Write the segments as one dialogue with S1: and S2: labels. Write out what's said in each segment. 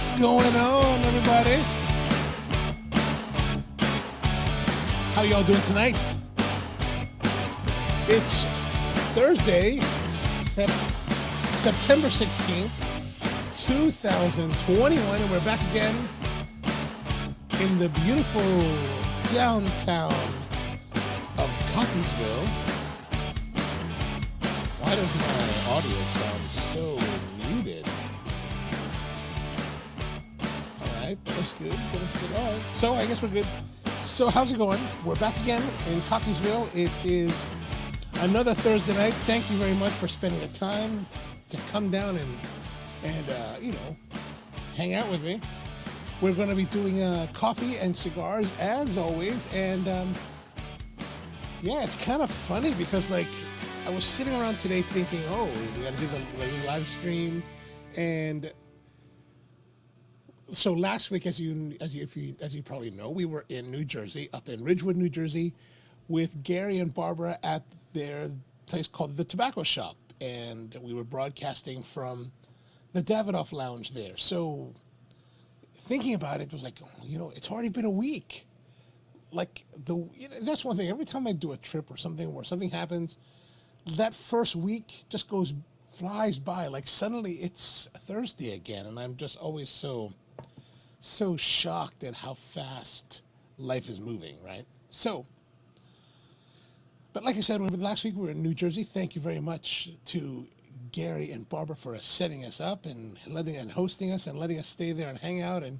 S1: What's going on, everybody? How y'all doing tonight? It's Thursday, September 16th, 2021, and we're back again in the beautiful downtown of Cockeysville. Why does my audio sound so muted? Alright, that was good. Alright, so I guess we're good. So how's it going? We're back again in Cockeysville. It is another Thursday night. Thank you very much for spending the time to come down and hang out with me. We're going to be doing coffee and cigars as always, and yeah, it's kind of funny because like I was sitting around today thinking, oh, we got to do the live stream, and so last week, as you probably know, we were in New Jersey, up in Ridgewood, New Jersey, with Gary and Barbara at their place called the Tobacco Shop, and we were broadcasting from the Davidoff Lounge there. So thinking about it was like, it's already been a week. Like that's one thing. Every time I do a trip or something where something happens, that first week just flies by. Like suddenly it's Thursday again, and I'm just always so shocked at how fast life is moving, right? So, but like I said, last week we were in New Jersey. Thank you very much to Gary and Barbara for setting us up and hosting us and letting us stay there and hang out, and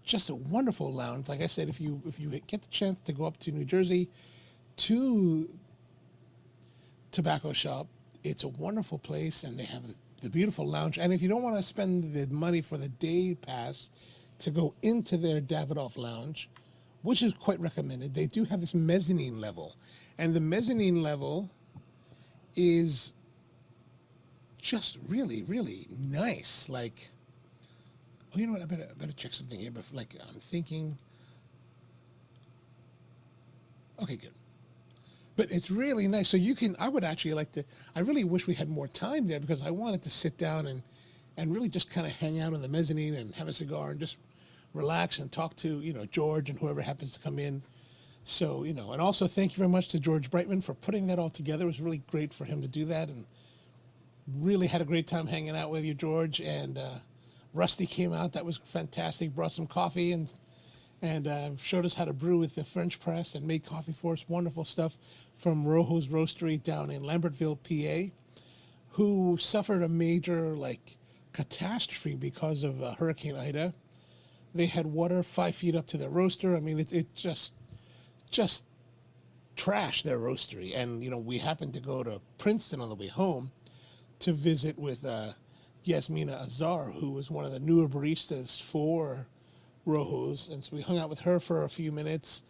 S1: just a wonderful lounge. Like I said, if you get the chance to go up to New Jersey to Tobacco Shop, it's a wonderful place, and they have the beautiful lounge. And if you don't want to spend the money for the day pass to go into their Davidoff Lounge, which is quite recommended, they do have this mezzanine level, and the mezzanine level is just really, really nice. Like, oh, you know what? I better check something here. But like, I'm thinking. Okay, good. But it's really nice. So I would actually like to. I really wish we had more time there because I wanted to sit down and really just kind of hang out on the mezzanine and have a cigar and just relax and talk to George and whoever happens to come in. So and also thank you very much to George Brightman for putting that all together. It was really great for him to do that, and really had a great time hanging out with you, George. And Rusty came out. That was fantastic. Brought some coffee and showed us how to brew with the French press and made coffee for us. Wonderful stuff from Rojo's Roastery down in Lambertville, PA, who suffered a major catastrophe because of Hurricane Ida. They had water 5 feet up to their roaster. I mean, it just trashed their roastery. And we happened to go to Princeton on the way home to visit with Yasmina Azar, who was one of the newer baristas for Rojo's, and so we hung out with her for a few minutes,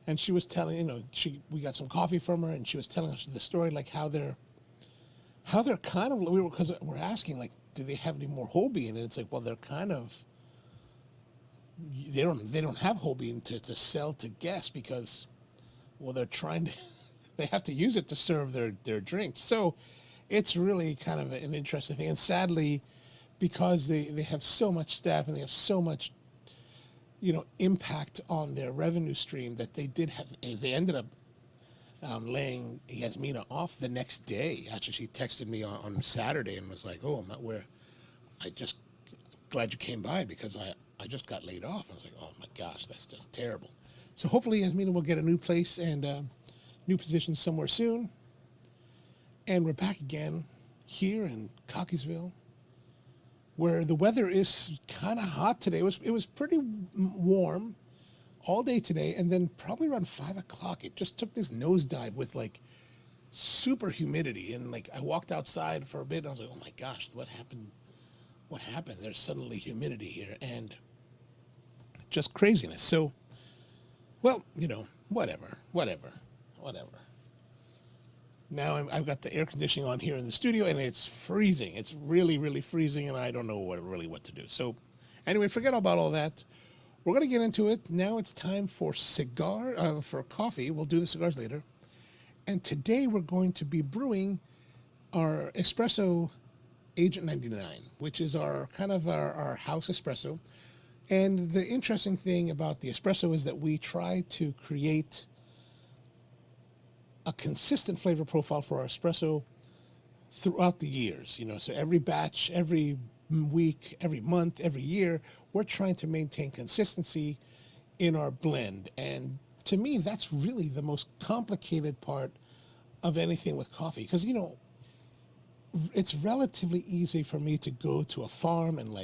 S1: and she was telling, we got some coffee from her, and she was telling us the story, like how they're kind of, because we're asking, like, do they have any more whole bean? And it's like, well, they're kind of, they don't have whole bean to sell to guests because, well, they're trying to, they have to use it to serve their drinks. So it's really kind of an interesting thing, and sadly, because they have so much staff and they have so much impact on their revenue stream, that they ended up laying Yasmina off the next day. Actually, she texted me on Saturday and was like, oh, I'm not where, I just glad you came by because I just got laid off. I was like, oh my gosh, that's just terrible. So hopefully Yasmina will get a new place and new position somewhere soon. And we're back again here in Cockeysville, where the weather is kind of hot today. It was pretty warm all day today, and then probably around 5 o'clock, it just took this nosedive with super humidity. And I walked outside for a bit, and I was like, oh my gosh, what happened? What happened? There's suddenly humidity here, and just craziness. So, well, whatever. Now I've got the air conditioning on here in the studio, and it's freezing. It's really, really freezing, and I don't know what to do. So anyway, forget about all that. We're going to get into it. Now it's time for for coffee. We'll do the cigars later. And today we're going to be brewing our espresso Agent 99, which is our kind of our house espresso. And the interesting thing about the espresso is that we try to create a consistent flavor profile for our espresso throughout the years. So every batch, every week, every month, every year, we're trying to maintain consistency in our blend. And to me, that's really the most complicated part of anything with coffee. Because, it's relatively easy for me to go to a farm and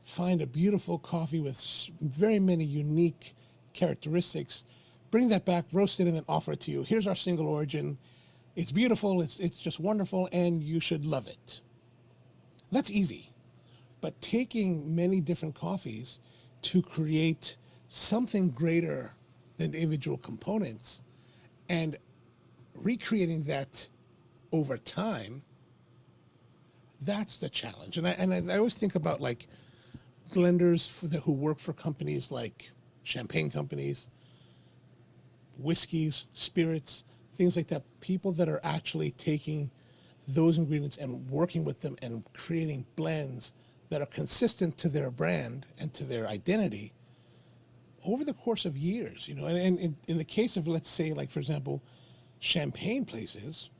S1: find a beautiful coffee with very many unique characteristics, bring that back, roast it, and then offer it to you. Here's our single origin. It's beautiful. It's just wonderful, and you should love it. That's easy. But taking many different coffees to create something greater than individual components and recreating that over time, that's the challenge. And I always think about blenders who work for companies like champagne companies, whiskeys, spirits, things like that. People that are actually taking those ingredients and working with them and creating blends that are consistent to their brand and to their identity over the course of years. And in the case of, let's say, for example, champagne places,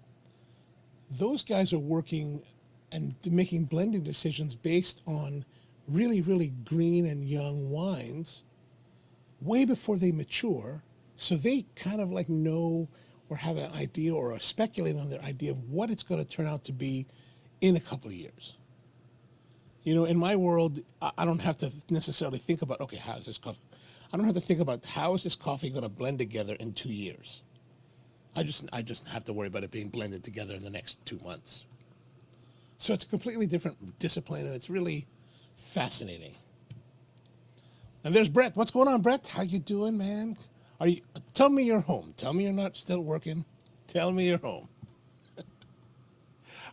S1: those guys are working and making blending decisions based on really, really green and young wines way before they mature. So they kind of know or have an idea or are speculating on their idea of what it's going to turn out to be in a couple of years. In my world, I don't have to necessarily think about, okay, how is this coffee? I don't have to think about how is this coffee going to blend together in 2 years. I just have to worry about it being blended together in the next 2 months. So it's a completely different discipline, and it's really fascinating. And there's Brett. What's going on, Brett? How you doing, man? Tell me you're home. Tell me you're not still working. Tell me you're home.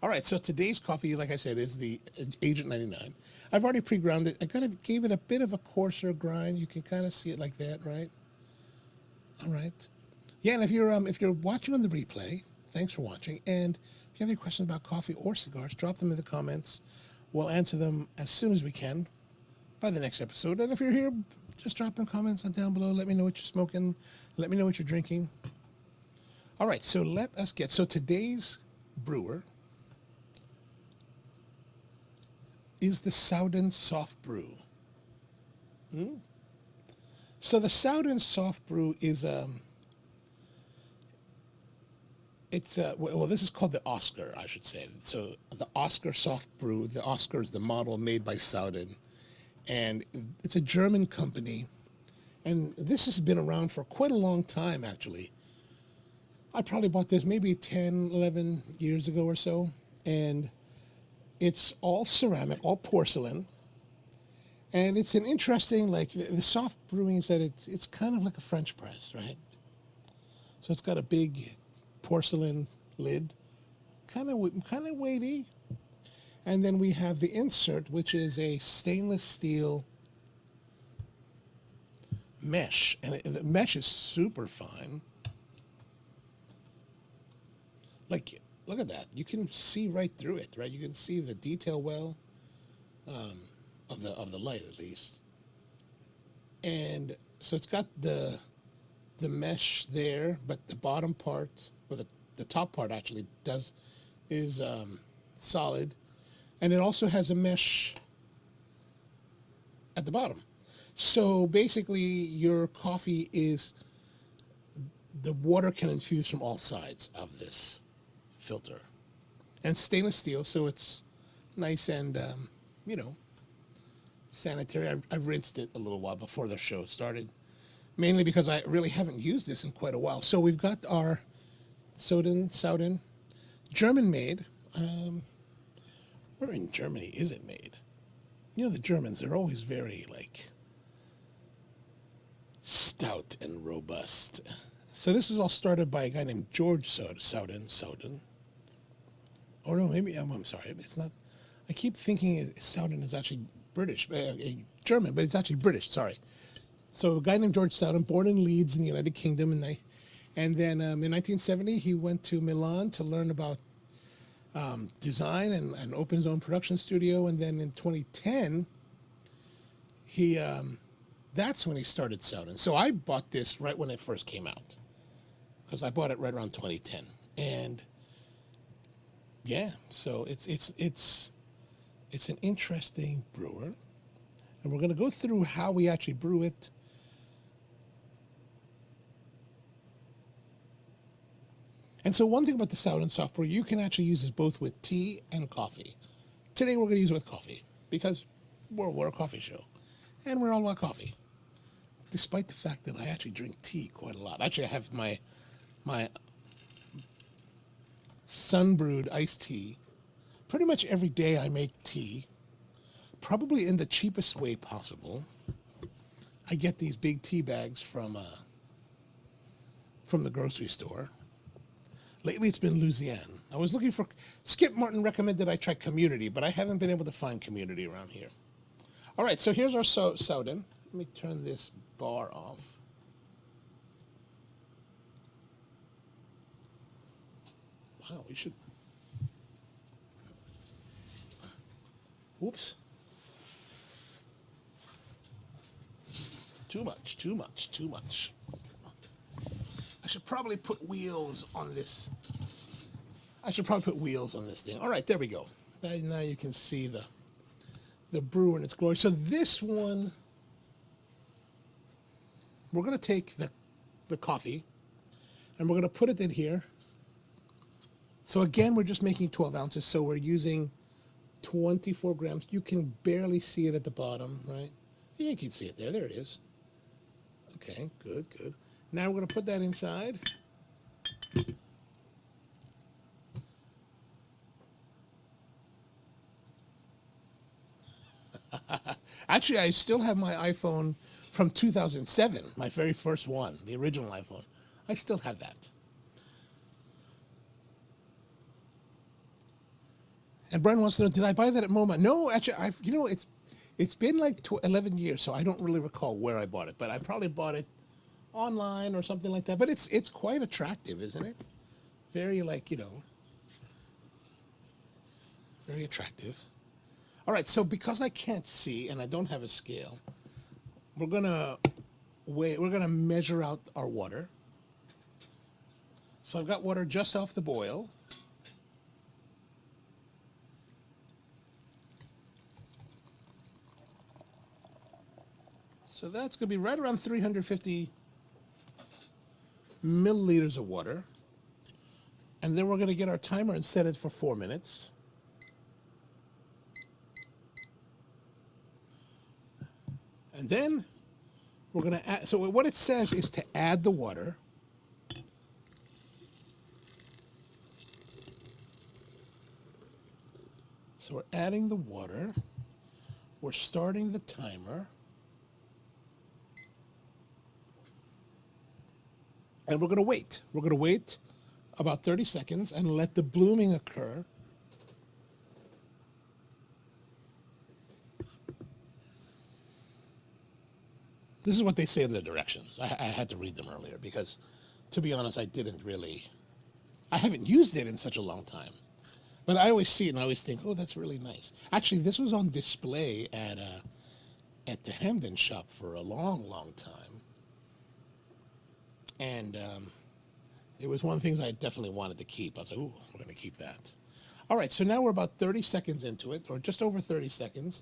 S1: All right, so today's coffee, like I said, is the Agent 99. I've already pre-ground it. I kind of gave it a bit of a coarser grind. You can kind of see it like that, right? All right. Yeah, and if you're watching on the replay, thanks for watching. And if you have any questions about coffee or cigars, drop them in the comments. We'll answer them as soon as we can by the next episode. And if you're here, just drop them comments down below. Let me know what you're smoking. Let me know what you're drinking. All right, so so today's brewer is the Southern Soft Brew. So the Southern Soft Brew is this is called the Oscar, I should say. So the Oscar Soft Brew, the Oscar is the model made by Southern, and it's a German company, and this has been around for quite a long time, actually. I probably bought this maybe 10, 11 years ago or so, and it's all ceramic, all porcelain, and it's an interesting, the soft brewing is that it's kind of like a French press, right? So it's got a big porcelain lid, kind of weighty. And then we have the insert, which is a stainless steel mesh. And the mesh is super fine. Look at that. You can see right through it, right? You can see the detail well of the light, at least. And so it's got the mesh there, but the bottom part, or the top part actually is solid, and it also has a mesh at the bottom. So basically, your coffee the water can infuse from all sides of this filter, and stainless steel, so it's nice and sanitary. I've rinsed it a little while before the show started, mainly because I really haven't used this in quite a while. So we've got our Southern, German made. Where in Germany is it made? The Germans, they're always very stout and robust. So this was all started by a guy named George Southern. Or no, maybe, I'm sorry, it's not. I keep thinking Southern is actually British, German, but it's actually British, sorry. So a guy named George Southern, born in Leeds in the United Kingdom, and then in 1970 he went to Milan to learn about design and open his own production studio. And then in 2010, he that's when he started selling. So I bought this right when it first came out, because I bought it right around 2010. And yeah, so it's an interesting brewer, and we're going to go through how we actually brew it. And so one thing about the Southern Soft Brew, you can actually use this both with tea and coffee. Today we're going to use it with coffee because we're a coffee show, and we're all about coffee. Despite the fact that I actually drink tea quite a lot. Actually, I have my sun-brewed iced tea. Pretty much every day I make tea, probably in the cheapest way possible. I get these big tea bags from the grocery store. Lately it's been Louisiana. I was looking for, Skip Martin recommended I try Community, but I haven't been able to find Community around here. All right, so here's our Southern. Let me turn this bar off. Wow, we should. Oops. Too much. I should probably put wheels on this. Thing. All right, there we go. Now you can see the brewer in its glory. So this one, we're going to take the coffee, and we're going to put it in here. So again, we're just making 12 ounces, so we're using 24 grams. You can barely see it at the bottom, right? Yeah, you can see it there. There it is. Okay, good. Now we're going to put that inside. Actually, I still have my iPhone from 2007, my very first one, the original iPhone. I still have that. And Brian wants to know, did I buy that at MoMA? No, actually, it's been like 11 years, so I don't really recall where I bought it, but I probably bought it online or something like that. But it's quite attractive, isn't it? Very very attractive. All right, so because I can't see and I don't have a scale, we're gonna measure out our water. So I've got water just off the boil. So that's going to be right around 350 milliliters of water. And then we're going to get our timer and set it for 4 minutes. And then we're going to add, so what it says is to add the water. So we're adding the water. We're starting the timer. And we're going to wait. We're going to wait about 30 seconds and let the blooming occur. This is what they say in the directions. I had to read them earlier because, to be honest, I haven't used it in such a long time. But I always see it and I always think, oh, that's really nice. Actually, this was on display at the Hamden shop for a long, long time. And it was one of the things I definitely wanted to keep. I was like, ooh, we're going to keep that. All right, so now we're about 30 seconds into it, or just over 30 seconds.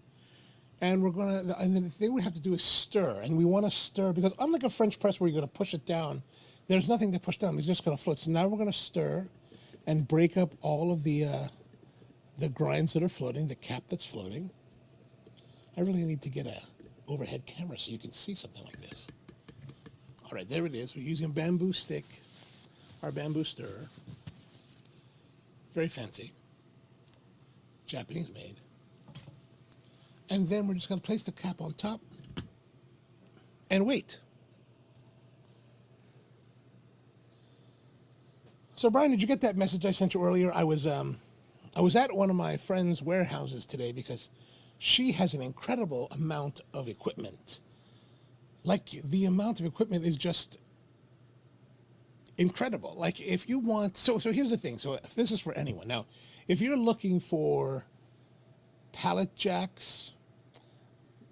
S1: And and the thing we have to do is stir. And we want to stir, because unlike a French press where you're going to push it down, there's nothing to push down. It's just going to float. So now we're going to stir and break up all of the grinds that are floating, the cap that's floating. I really need to get a overhead camera so you can see something like this. All right, there it is. We're using a bamboo stick, our bamboo stirrer. Very fancy. Japanese made. And then we're just going to place the cap on top and wait. So, Brian, did you get that message I sent you earlier? I was at one of my friend's warehouses today because she has an incredible amount of equipment. Like, the amount of equipment is just incredible. Like if you want, so here's the thing. So this is for anyone. Now, if you're looking for pallet jacks,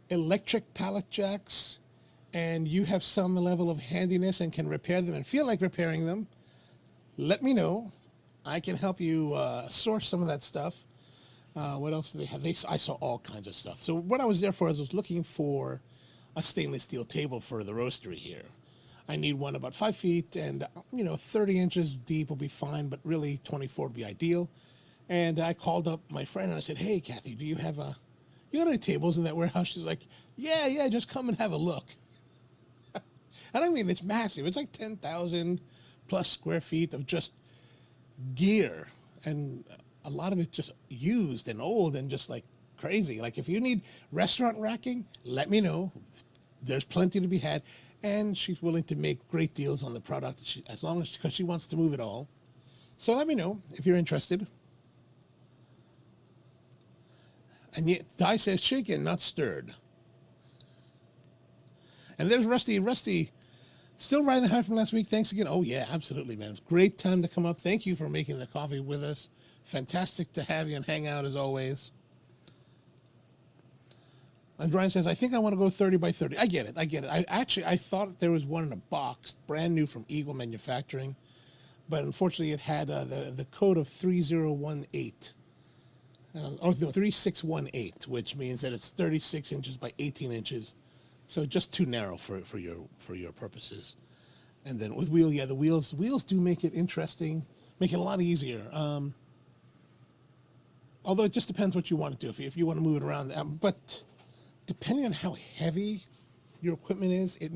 S1: electric pallet jacks, and you have some level of handiness and can repair them and feel like repairing them, let me know. I can help you source some of that stuff. What else do they have? I saw all kinds of stuff. So what I was there for is I was looking for a stainless steel table for the roastery here. I need one about 5 feet and, 30 inches deep will be fine, but really 24 would be ideal. And I called up my friend and I said, hey, Kathy, do you got any tables in that warehouse? She's like, yeah, just come and have a look. And I mean, it's massive. It's like 10,000 plus square feet of just gear. And a lot of it just used and old and just like crazy. Like if you need restaurant racking, let me know. There's plenty to be had. And she's willing to make great deals on the product because she wants to move it all. So let me know if you're interested. And yet, Di says shaken, not stirred. And there's Rusty, still riding the high from last week. Thanks again. Oh yeah, absolutely, man. It's a great time to come up. Thank you for making the coffee with us. Fantastic to have you and hang out as always. And Brian says, I think I want to go 30 by 30. I get it. I thought there was one in a box, brand new from Eagle Manufacturing, but unfortunately it had the code of 3018. Or no, 3618, which means that it's 36 inches by 18 inches. So just too narrow for your purposes. And then with the wheels do make it interesting, make it a lot easier. Although it just depends what you want to do. If you want to move it around, but depending on how heavy your equipment is, I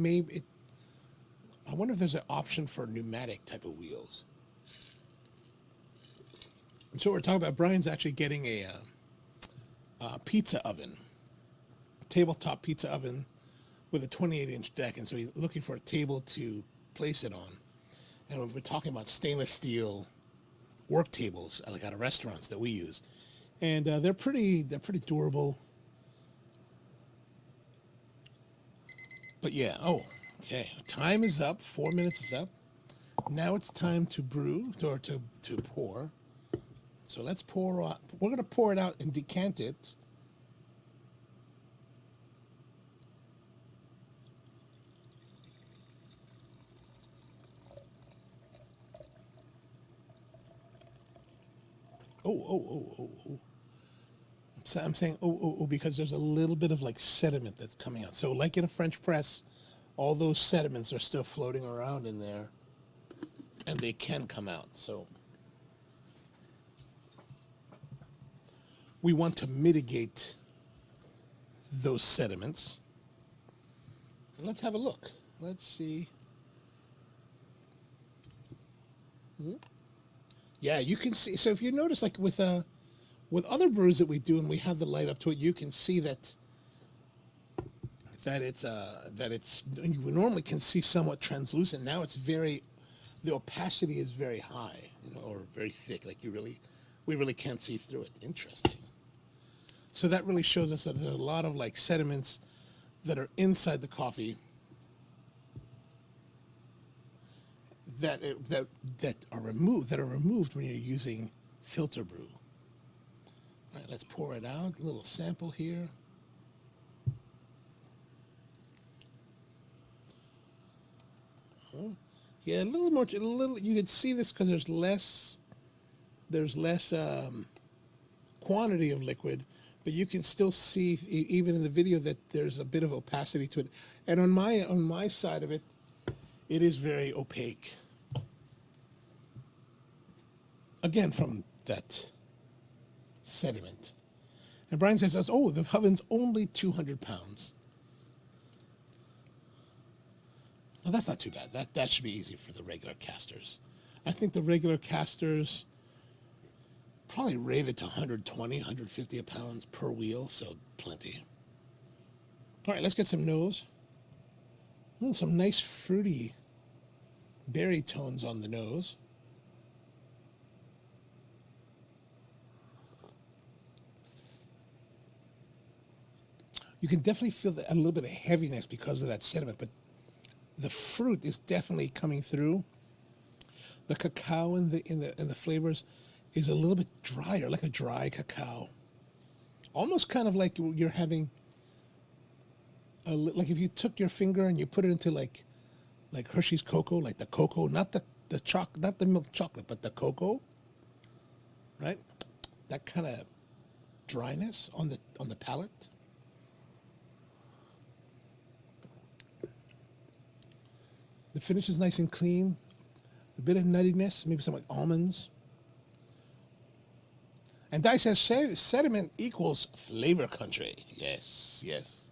S1: wonder if there's an option for pneumatic type of wheels. So we're talking about Brian's actually getting a pizza oven, tabletop pizza oven with a 28-inch deck, and so he's looking for a table to place it on. And we're talking about stainless steel work tables, like out of restaurants that we use, and they're pretty durable. But yeah, okay. Time is up. 4 minutes is up. Now it's time to brew or to pour. So let's pour. We're going to pour it out and decant it. Oh. So I'm saying because there's a little bit of like sediment that's coming out. So like in a French press, all those sediments are still floating around in there and they can come out. So we want to mitigate those sediments. And let's have a look. Let's see. Yeah, you can see. So if you notice, like with other brews that we do, and we have the light up to it, you can see that it's you normally can see somewhat translucent. Now it's the opacity is very high, or very thick. Like we really can't see through it. Interesting. So that really shows us that there's a lot of like sediments that are inside the coffee that are removed when you're using filter brew. All right, let's pour it out. A little sample here. Yeah, a little more. You can see this because there's less quantity of liquid, but you can still see even in the video that there's a bit of opacity to it. And on my side of it, it is very opaque. Again, from that sediment. And Brian says, oh, the oven's only 200 pounds. Well, that's not too bad. That should be easy for the regular casters. I think the regular casters probably rated to 120, 150 pounds per wheel, so plenty. All right, let's get some nose. Some nice fruity berry tones on the nose. You can definitely feel a little bit of heaviness because of that sediment, but the fruit is definitely coming through. The cacao in the flavors is a little bit drier, like a dry cacao. Almost kind of like you're having like if you took your finger and you put it into like Hershey's cocoa, like the cocoa, not the milk chocolate, but the cocoa, right? That kind of dryness on the palate. The finish is nice and clean. A bit of nuttiness, maybe some like almonds. And Dice says sediment equals flavor country. Yes, yes.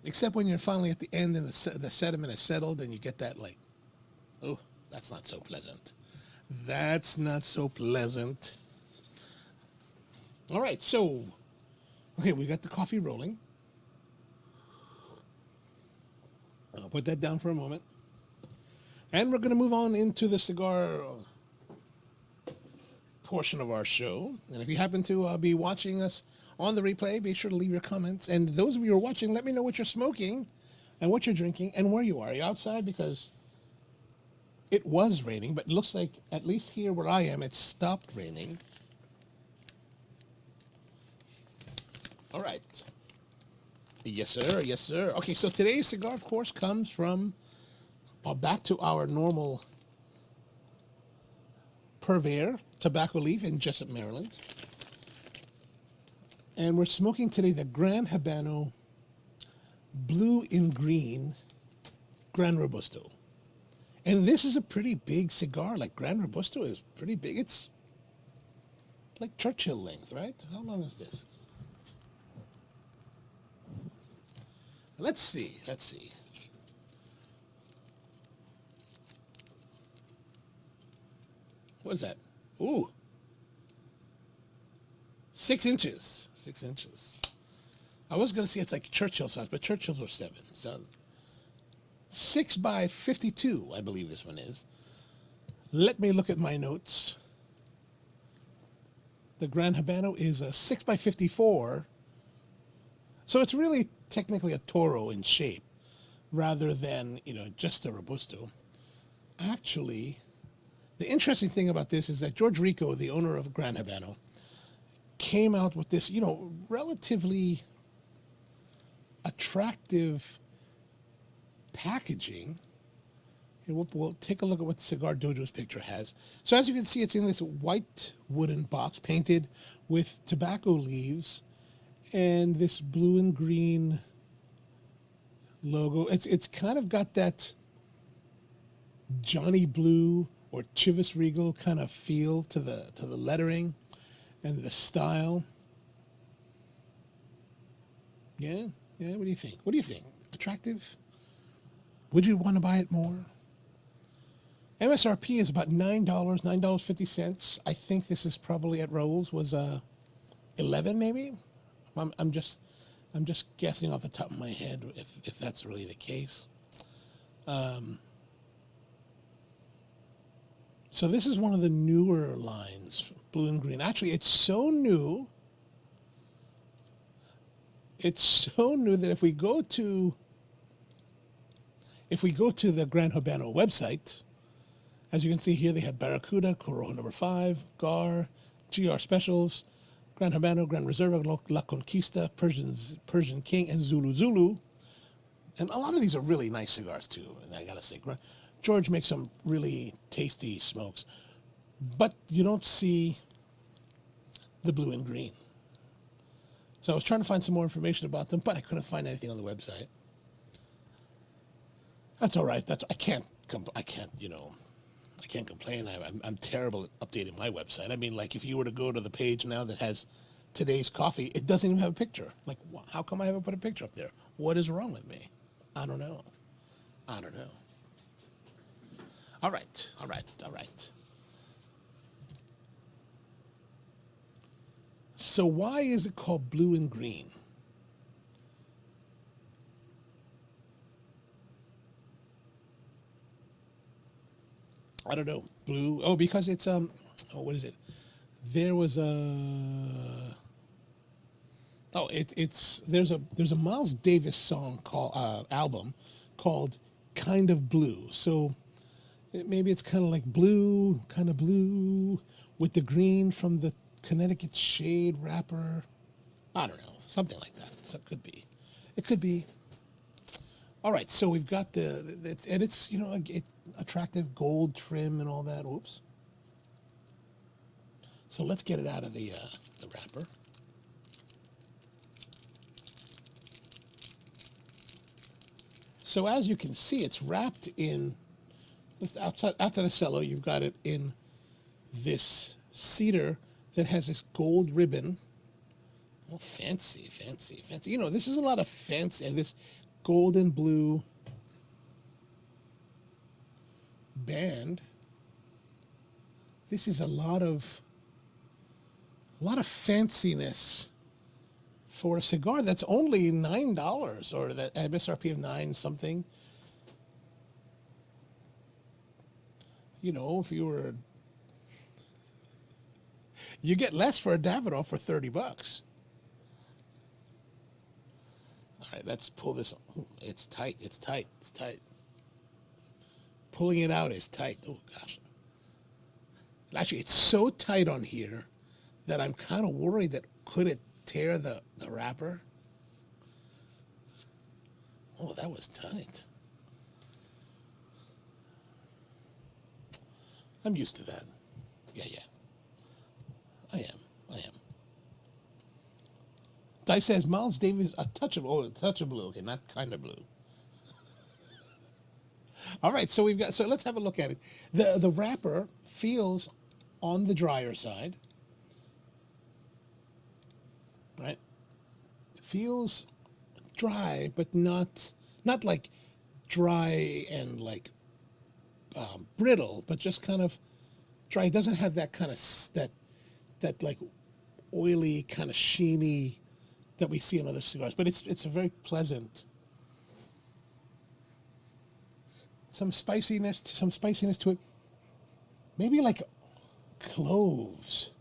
S1: Except when you're finally at the end and the sediment is settled and you get that like, oh, that's not so pleasant. That's not so pleasant. All right, so, okay, we got the coffee rolling. I'll put that down for a moment. And we're going to move on into the cigar portion of our show. And if you happen to be watching us on the replay, be sure to leave your comments. And those of you who are watching, let me know what you're smoking and what you're drinking and where you are. Are you outside? Because it was raining, but it looks like, at least here where I am, it stopped raining. All right. Yes, sir. Yes, sir. Okay, so today's cigar, of course, comes from back to our normal purveyor, tobacco leaf in Jessup, Maryland. And we're smoking today the Gran Habano Blue in Green Gran Robusto. And this is a pretty big cigar. Like Gran Robusto is pretty big. It's like Churchill length, right? How long is this? Let's see. Let's see. What is that? Ooh. 6 inches. 6 inches. I was going to say it's like Churchill size, but Churchills are 7. So 6 by 52, I believe this one is. Let me look at my notes. The Gran Habano is a 6 by 54. So it's really technically a Toro in shape rather than, just a Robusto. Actually, the interesting thing about this is that George Rico, the owner of Gran Habano, came out with this, relatively attractive packaging. And we'll take a look at what Cigar Dojo's picture has. So as you can see, it's in this white wooden box painted with tobacco leaves and this blue and green logo. It's kind of got that Johnny Blue or Chivas Regal kind of feel to the lettering and the style. Yeah, what do you think? What do you think? Attractive? Would you want to buy it more? MSRP is about $9, $9.50. I think this is probably at Rahul's was 11 maybe. I'm just guessing off the top of my head if that's really the case. So this is one of the newer lines, blue and green. Actually, it's so new. It's so new that if we go to the Gran Habano website, as you can see here, they have Barracuda, Corojo number 5, Gar, GR Specials, Gran Habano, Gran Reserva, La Conquista, Persian King, and Zulu Zulu. And a lot of these are really nice cigars too, and I gotta say, George makes some really tasty smokes, but you don't see the blue and green. So I was trying to find some more information about them, but I couldn't find anything on the website. That's all right. I can't complain. I'm terrible at updating my website. I mean, like if you were to go to the page now that has today's coffee, it doesn't even have a picture. Like, how come I haven't put a picture up there? What is wrong with me? I don't know. All right. So why is it called blue and green? I don't know. Blue. Oh, because it's what is it? There was a. Oh, there's a Miles Davis song album called "Kind of Blue." So Maybe it's kind of like blue, kind of blue, with the green from the Connecticut shade wrapper. I don't know, something like that. So it could be. It could be. All right, so we've got it's you know, attractive gold trim and all that. Oops. So let's get it out of the wrapper. So as you can see, it's wrapped in, outside, after the cello, you've got it in this cedar that has this gold ribbon. Oh, fancy, fancy, fancy. You know, this is a lot of fancy, and this gold and blue band. This is a lot of fanciness for a cigar that's only $9, or that MSRP of 9 something. You know, if you were, you get less for a Davidoff for $30. All right, let's pull this. Oh, it's tight. It's tight. It's tight. Pulling it out is tight. Oh gosh. Actually, it's so tight on here that I'm kind of worried that could it tear the wrapper. Oh, that was tight. I'm used to that. Yeah. I am. Dice says Miles Davis, a touch of blue. Okay, not kind of blue. All right, so let's have a look at it. The wrapper feels on the drier side, right? It feels dry, but not like dry and like brittle, but just kind of dry. It doesn't have that kind of that like oily kind of sheeny that we see in other cigars, but it's a very pleasant. Some spiciness to it. Maybe like cloves.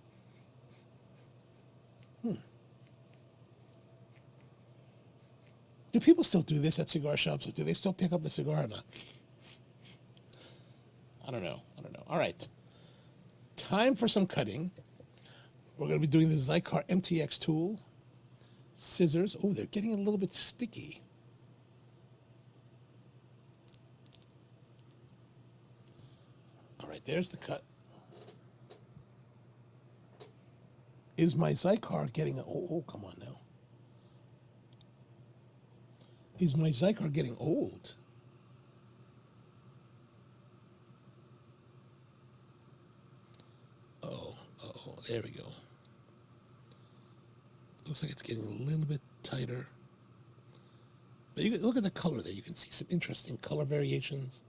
S1: Do people still do this at cigar shops? Or do they still pick up the cigar or not? I don't know. All right. Time for some cutting. We're going to be doing the Xikar MTX tool. Scissors. Oh, they're getting a little bit sticky. All right, there's the cut. Is my Xikar getting... Oh, come on now. Is my Xikar getting old? Oh, there we go. Looks like it's getting a little bit tighter. But you can look at the color there. You can see some interesting color variations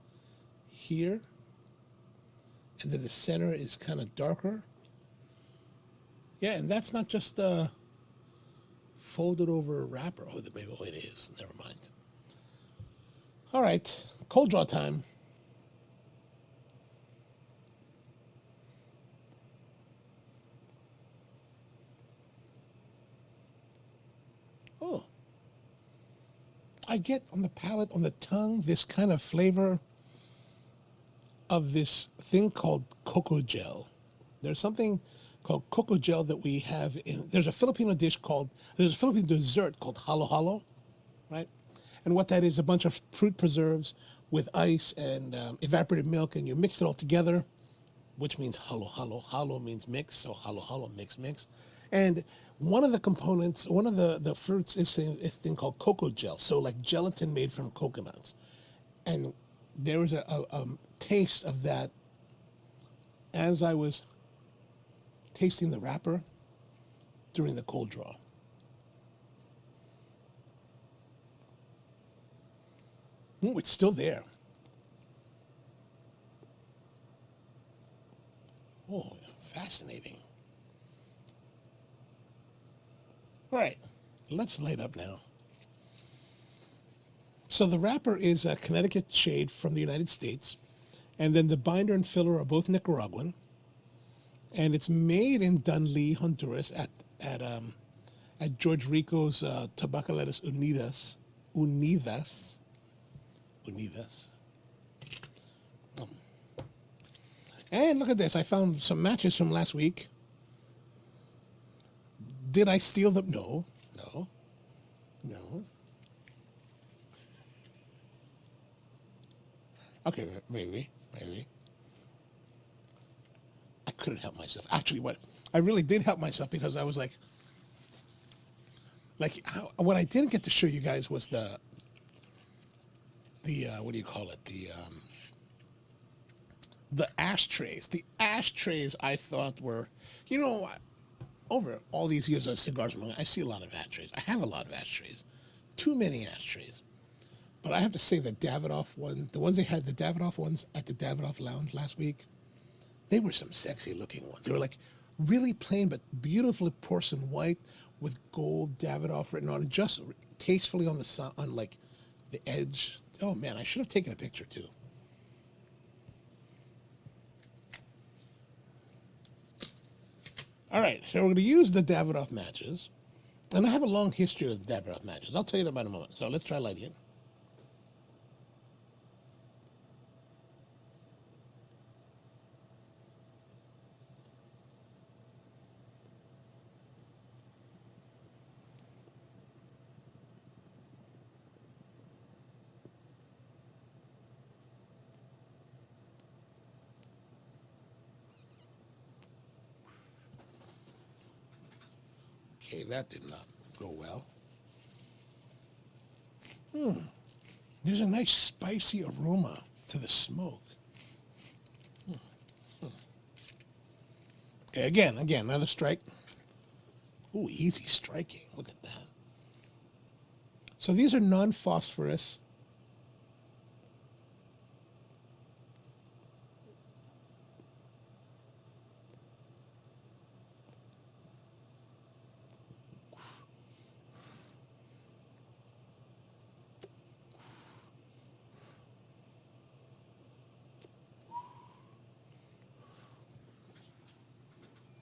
S1: here. And then the center is kind of darker. Yeah, and that's not just a folded over wrapper. Oh, maybe it is. Never mind. All right, cold draw time. Oh, I get on the palate, on the tongue, this kind of flavor of this thing called cocoa gel. There's something called cocoa gel that we have in, there's a Filipino dessert called halo halo, right? And what that is, a bunch of fruit preserves with ice and evaporated milk, and you mix it all together, which means halo halo. Halo means mix, so halo halo, mix. And one of the components, one of the fruits is a thing called cocoa gel, so like gelatin made from coconuts. And there was a taste of that as I was tasting the wrapper during the cold draw. Ooh, it's still there. Oh, fascinating. All right, let's light up now. So the wrapper is a Connecticut shade from the United States, and then the binder and filler are both Nicaraguan, and it's made in Dunley, Honduras, at George Rico's Tabacaleras Unidas. And look at this. I found some matches from last week. Did I steal them? No, no, no. Okay, maybe, maybe. I couldn't help myself. Actually, what I really did help myself because I was what I didn't get to show you guys was the what do you call it? The ashtrays. The ashtrays I thought were, you know, over all these years of cigars, I see a lot of ashtrays. I have a lot of ashtrays. Too many ashtrays. But I have to say the Davidoff one, the ones they had, the Davidoff ones at the Davidoff Lounge last week, they were some sexy looking ones. They were like really plain but beautifully porcelain white with gold Davidoff written on it, just tastefully on like the edge. Oh man, I should have taken a picture too. All right, so we're going to use the Davidoff matches. And I have a long history of Davidoff matches. I'll tell you that about in a moment. So let's try lighting it. Okay, that did not go well. There's a nice spicy aroma to the smoke. Okay, again, another strike. Ooh, easy striking. Look at that. So these are non-phosphorus.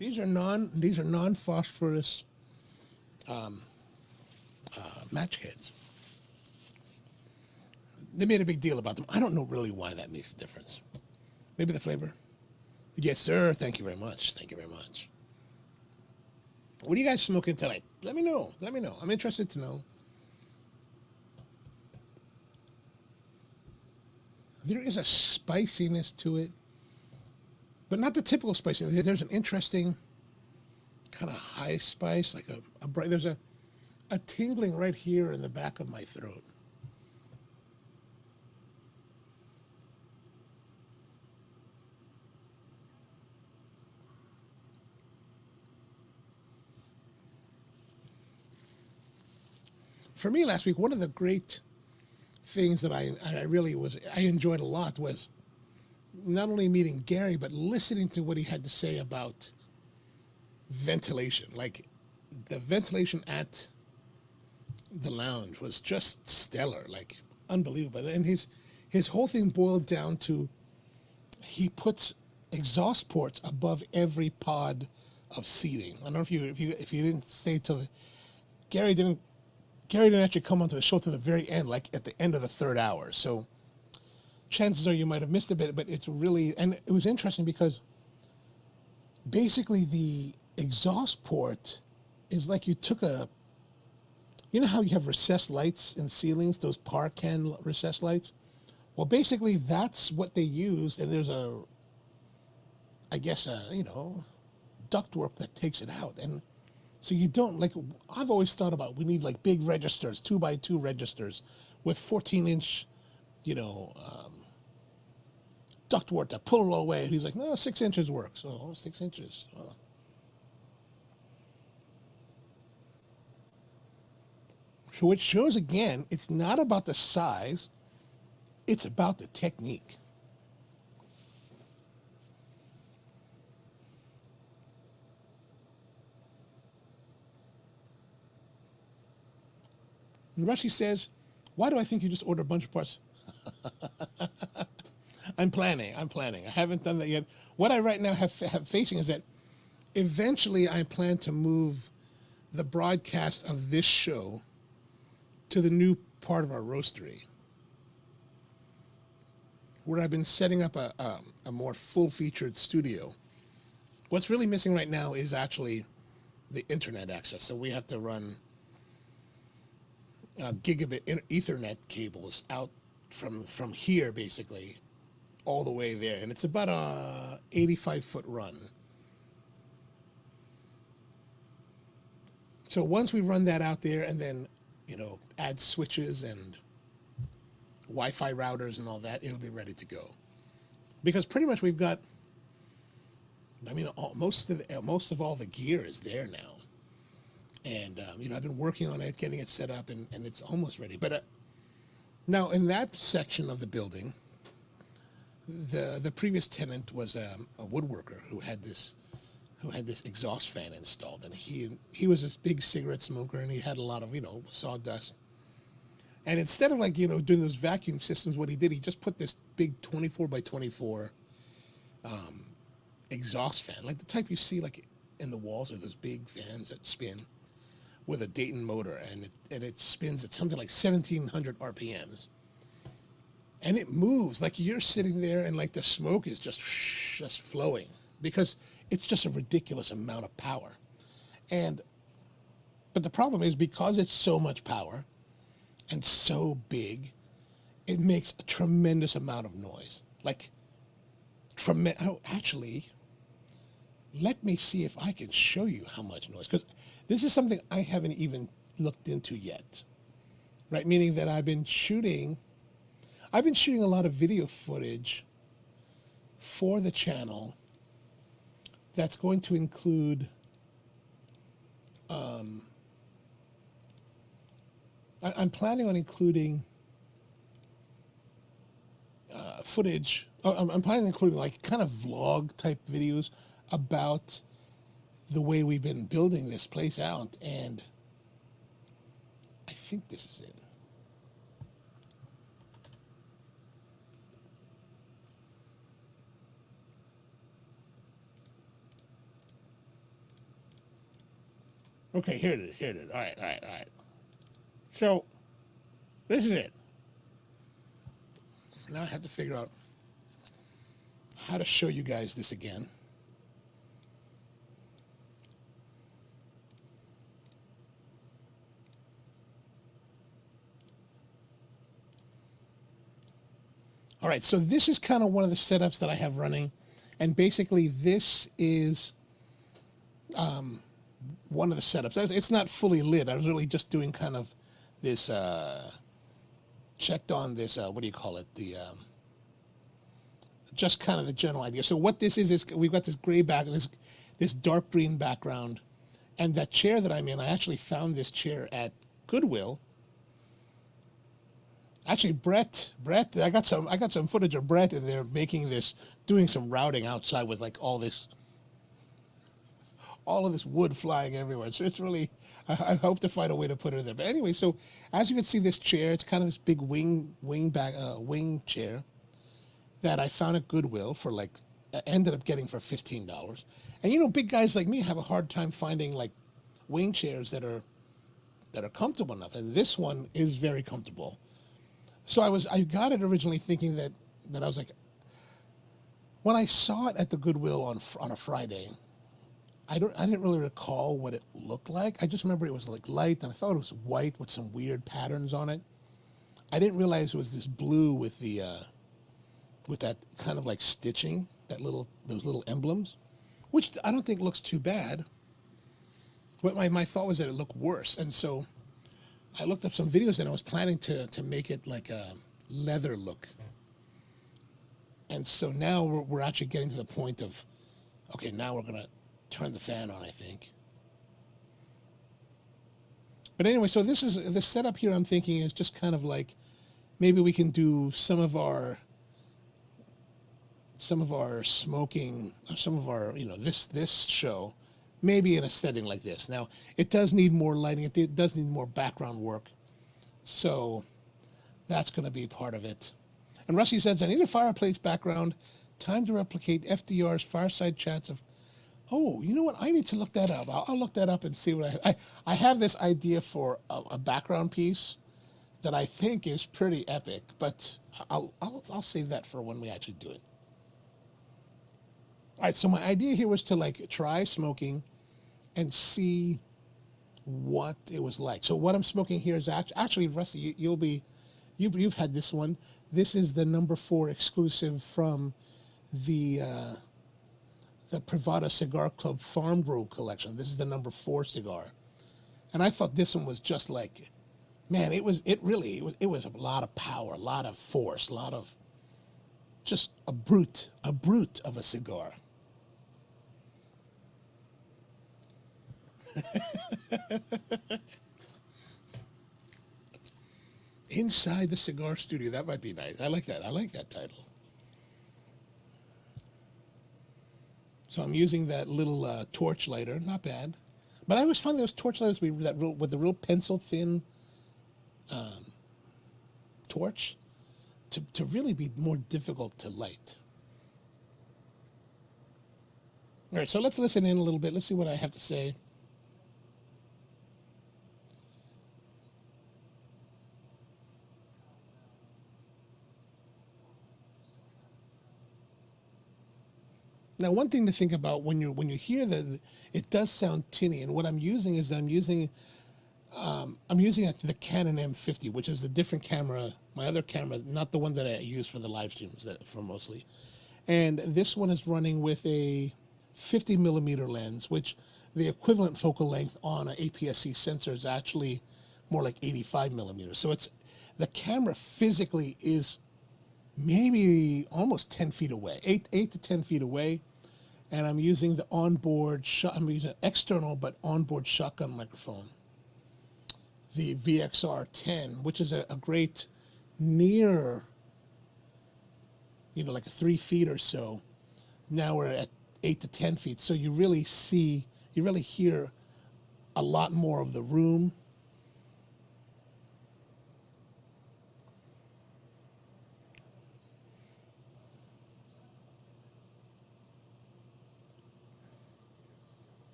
S1: These are non-phosphorus match heads. They made a big deal about them. I don't know really why that makes a difference. Maybe the flavor. Yes, sir. Thank you very much. Thank you very much. What are you guys smoking tonight? Let me know. Let me know. I'm interested to know. There is a spiciness to it, but not the typical spiciness. There's an interesting kind of high spice, like a bright. There's a tingling right here in the back of my throat. For me last week, one of the great things that I enjoyed a lot was not only meeting Gary, but listening to what he had to say about ventilation. Like the ventilation at the lounge was just stellar, like unbelievable. And his whole thing boiled down to he puts exhaust ports above every pod of seating. I don't know if you didn't stay till Gary didn't actually come onto the show to the very end, like at the end of the third hour. So chances are you might have missed a bit, but it's really, and it was interesting because basically the exhaust port is like you took you know how you have recessed lights in ceilings, those par can recessed lights? Well, basically that's what they used, and there's ductwork that takes it out. And so you don't, like, I've always thought about, we need like big registers, 2x2 registers with 14-inch, ductwork to pull it all away. He's like, no, 6 inches works. So 6 inches. Well. So which shows again, it's not about the size, it's about the technique. And Rushy says, why do I think you just order a bunch of parts? I'm planning. I haven't done that yet. What I right now have facing is that eventually I plan to move the broadcast of this show to the new part of our roastery. where I've been setting up a more full-featured studio. What's really missing right now is actually the internet access. So we have to run gigabit Ethernet cables out from here, basically, all the way there. And it's about a 85-foot run. So once we run that out there and then, add switches and Wi-Fi routers and all that, it'll be ready to go. Because pretty much we've got, most of all the gear is there now. And, I've been working on it, getting it set up, and it's almost ready. But now in that section of the building, the previous tenant was a woodworker who had this exhaust fan installed, and he was this big cigarette smoker, and he had a lot of sawdust. And instead of doing those vacuum systems, what he did, he just put this big 24 by 24 exhaust fan, like the type you see like in the walls of those big fans that spin with a Dayton motor, and it spins at something like 1,700 RPMs. And it moves like you're sitting there and like the smoke is just flowing because it's just a ridiculous amount of power. But the problem is because it's so much power and so big, it makes a tremendous amount of noise. Actually, let me see if I can show you how much noise, because this is something I haven't even looked into yet, right? Meaning that I've been shooting a lot of video footage for the channel that's going to include I'm planning on including footage. I'm planning on including like kind of vlog type videos about the way we've been building this place out, and I think this is it. Okay, here it is. All right. So, this is it. Now I have to figure out how to show you guys this again. All right, so this is kind of one of the setups that I have running. And basically this is one of the setups. It's not fully lit. I was really just doing kind of this, checked on this, what do you call it? Just kind of the general idea. So what this is we've got this gray background, this dark green background. And that chair that I'm in, I actually found this chair at Goodwill. Actually, Brett, I got some footage of Brett in there doing some routing outside with like all of this wood flying everywhere. So it's really, I hope to find a way to put it in there. But anyway, so as you can see, this chair, it's kind of this big wing chair that I found at Goodwill for ended up getting for $15. And big guys like me have a hard time finding like wing chairs that are comfortable enough. And this one is very comfortable. So I got it originally thinking that I was like, when I saw it at the Goodwill on a Friday, I didn't really recall what it looked like. I just remember it was like light, and I thought it was white with some weird patterns on it. I didn't realize it was this blue with that kind of like stitching, those little emblems, which I don't think looks too bad. But my thought was that it looked worse, and so I looked up some videos, and I was planning to make it like a leather look. And so now we're actually getting to the point of, okay, now we're gonna turn the fan on, I think. But anyway, so this is the setup here. I'm thinking is just kind of like maybe we can do some of our smoking, some of our this show maybe in a setting like this. Now it does need more lighting. It does need more background work. So that's going to be part of it. And Rusty says, I need a fireplace background. Time to replicate FDR's fireside chats of. Oh, you know what? I need to look that up. I'll look that up and see what I have this idea for a background piece that I think is pretty epic, but I'll save that for when we actually do it. All right, so my idea here was to like try smoking and see what it was like. So what I'm smoking here is actually Rusty, you've had this one. This is the #4 exclusive from the Privada Cigar Club Farm Grow collection. This is the #4 cigar, and I thought this one was just like, man, it was a lot of power, a lot of force, a lot of just a brute of a cigar. Inside the cigar studio, that might be nice. I like that. I like that title. So I'm using that little torch lighter, not bad. But I always find those torch lighters with the real pencil thin torch to really be more difficult to light. All right, so let's listen in a little bit. Let's see what I have to say. Now, one thing to think about when you hear that it does sound tinny, and what I'm using is I'm using the Canon M50, which is a different camera, my other camera, not the one that I use for the live streams for mostly. And this one is running with a 50 millimeter lens, which the equivalent focal length on an APS-C sensor is actually more like 85 millimeters. So the camera physically is maybe almost 10 feet away, 8 to 10 feet away. And I'm using the I'm using an external but onboard shotgun microphone, the VXR10, which is a great near, like 3 feet or so. Now we're at 8 to 10 feet. So you really hear a lot more of the room.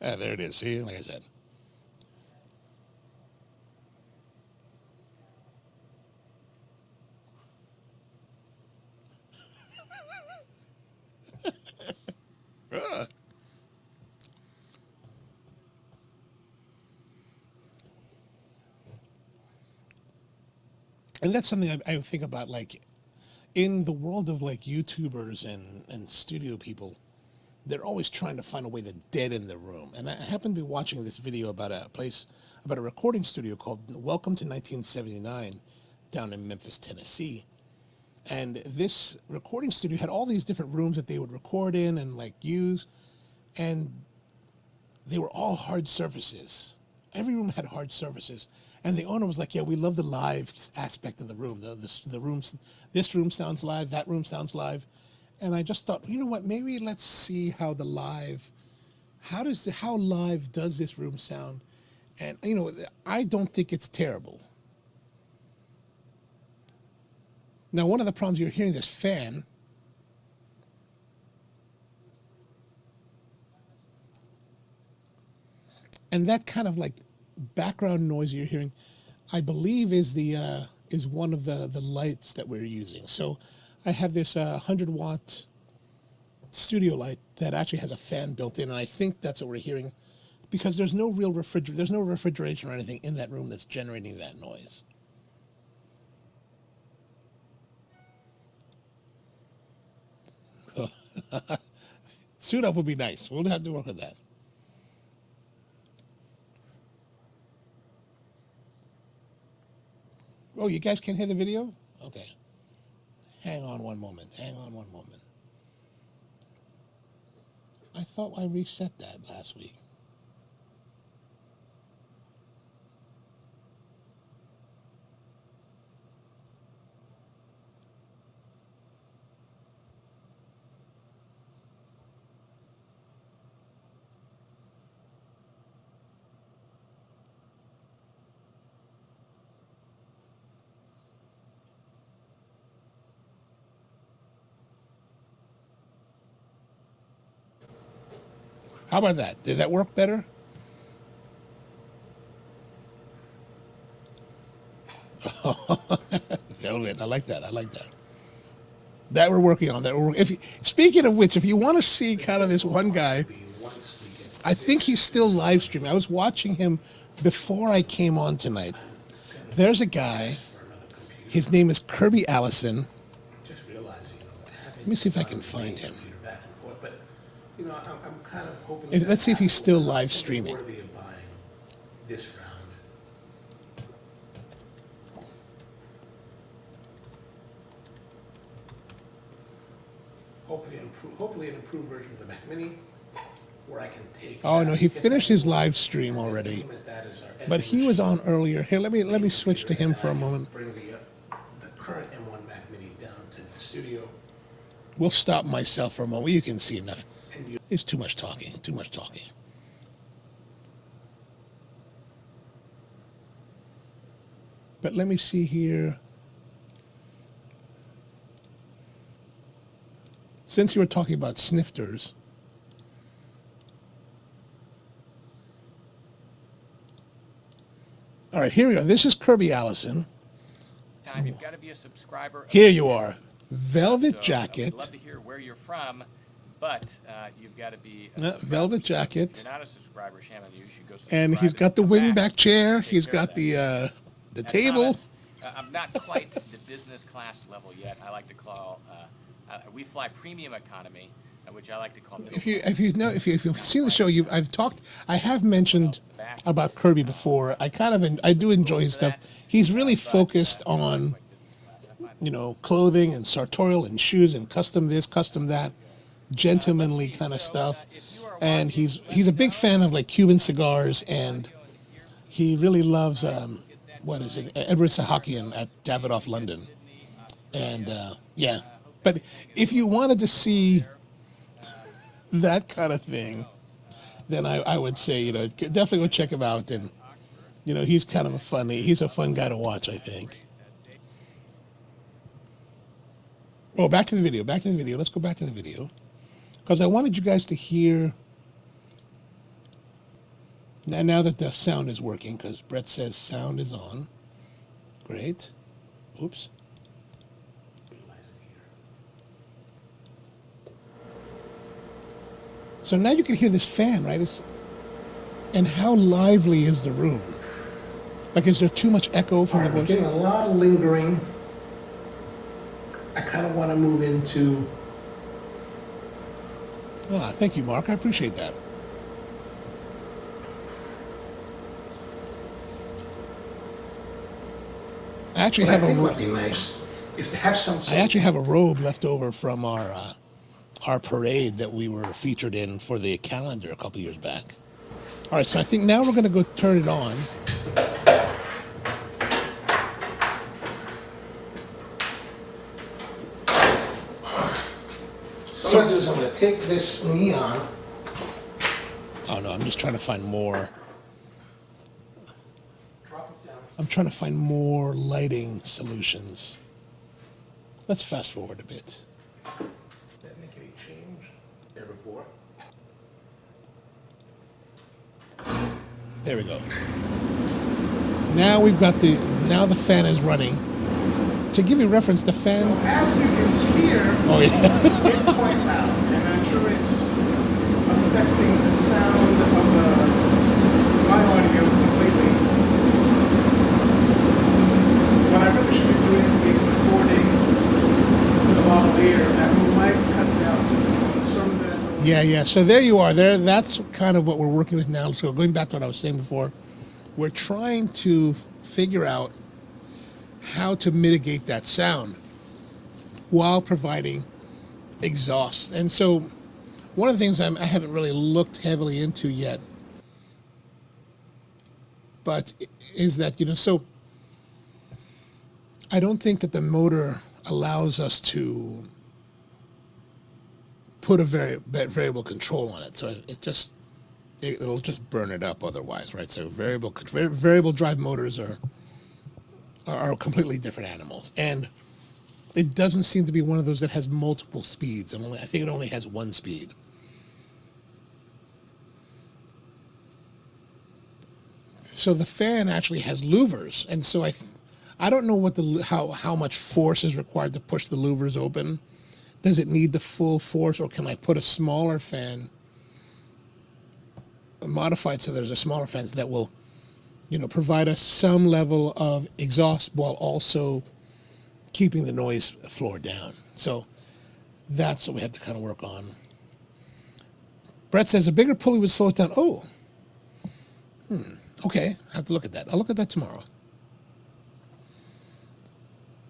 S1: There it is. See, like I said. And that's something I think about, like, in the world of, like, YouTubers and studio people, they're always trying to find a way to deaden the room. And I happened to be watching this video about a recording studio called Welcome to 1979 down in Memphis, Tennessee. And this recording studio had all these different rooms that they would record in and, like, use. And they were all hard surfaces. Every room had hard surfaces. And the owner was like, yeah, we love the live aspect of the room. This room sounds live, that room sounds live. And I just thought, you know what, maybe let's see how live does this room sound? And, I don't think it's terrible. Now, one of the problems, you're hearing this fan. And that kind of like background noise you're hearing, I believe is one of the lights that we're using. So I have this 100-watt studio light that actually has a fan built in, and I think that's what we're hearing, because there's no refrigeration or anything in that room that's generating that noise. Suit up would be nice. We'll have to work with that. Oh, you guys can't hear the video? Okay. Hang on one moment. I thought I reset that last week. How about that? Did that work better? Velvet. I like that. I like that. That we're working on. That we're speaking of which, if you want to see kind of this one guy, I think he's still live streaming. I was watching him before I came on tonight. There's a guy. His name is Kirby Allison. Let me see if I can find him. Let's see if he's still live streaming.
S2: Hopefully an improved version of the Mac Mini, where I can take.
S1: Oh no, he finished his live stream already, but he was on earlier. Here, let me switch to him for a moment.
S2: Bring the current M1 Mac Mini down to the studio.
S1: We'll stop myself for a moment. You can see enough. It's too much talking. Too much talking. But let me see here. Since you were talking about snifters, all right, here we go. This is Kirby Allison.
S3: You've got to be a subscriber.
S1: Here you are, velvet jacket.
S3: I'd love to hear where you're from, but you've got to be a
S1: velvet jacket.
S3: If you're not a subscriber, shame on you. You should go subscribe.
S1: And he's got the wingback chair. He's got the table.
S3: I'm not quite the business class level yet. I like to call. We fly premium economy, which I like to call.
S1: If you've seen the show, I have mentioned about Kirby before. I do enjoy his stuff. He's really focused on, clothing and sartorial and shoes and custom this, custom that, gentlemanly kind of stuff. And he's a big fan of like Cuban cigars, and he really loves Edward Sahakian at Davidoff London, and yeah. But if you wanted to see that kind of thing, then I would say, definitely go check him out. And, he's kind of he's a fun guy to watch, I think. Oh, back to the video. Let's go back to the video. Because I wanted you guys to hear, now that the sound is working, because Brett says sound is on. Great. Oops. So now you can hear this fan, right? And how lively is the room? Like, is there too much echo from the voice?
S2: I'm getting a lot of lingering. I kind of want to move into.
S1: Ah, thank you, Mark. I appreciate that. I actually have a robe.
S2: Be nice is to have some.
S1: I actually have a robe left over from our parade that we were featured in for the calendar a couple years back. All right, so I think now we're going to go turn it on.
S2: So what I'm going to do is I'm going to take this neon.
S1: Oh no, I'm just trying to find more.
S2: Drop it down.
S1: I'm trying to find more lighting solutions. Let's fast forward a bit. There we go. Now we've got the fan is running. To give you reference, the fan.
S2: So as you can hear,
S1: oh yeah,
S2: it's quite loud, and I'm sure it's affecting the sound of my audio completely. What I really should be doing is recording the lavalier that might cut down some of that.
S1: Yeah. So there you are. That's kind of what we're working with now. So going back to what I was saying before, we're trying to figure out how to mitigate that sound while providing exhaust. And so one of the things I haven't really looked heavily into yet, but is that, so I don't think that the motor allows us to put a variable control on it. So it'll just burn it up otherwise, right? So variable drive motors are completely different animals. And it doesn't seem to be one of those that has multiple speeds. I think it only has one speed. So the fan actually has louvers, and so I don't know what how much force is required to push the louvers open. Does it need the full force, or can I put a smaller fan, modified so there's a smaller fan that will, provide us some level of exhaust while also keeping the noise floor down. So that's what we have to kind of work on. Brett says a bigger pulley would slow it down. Oh, okay. I have to look at that. I'll look at that tomorrow.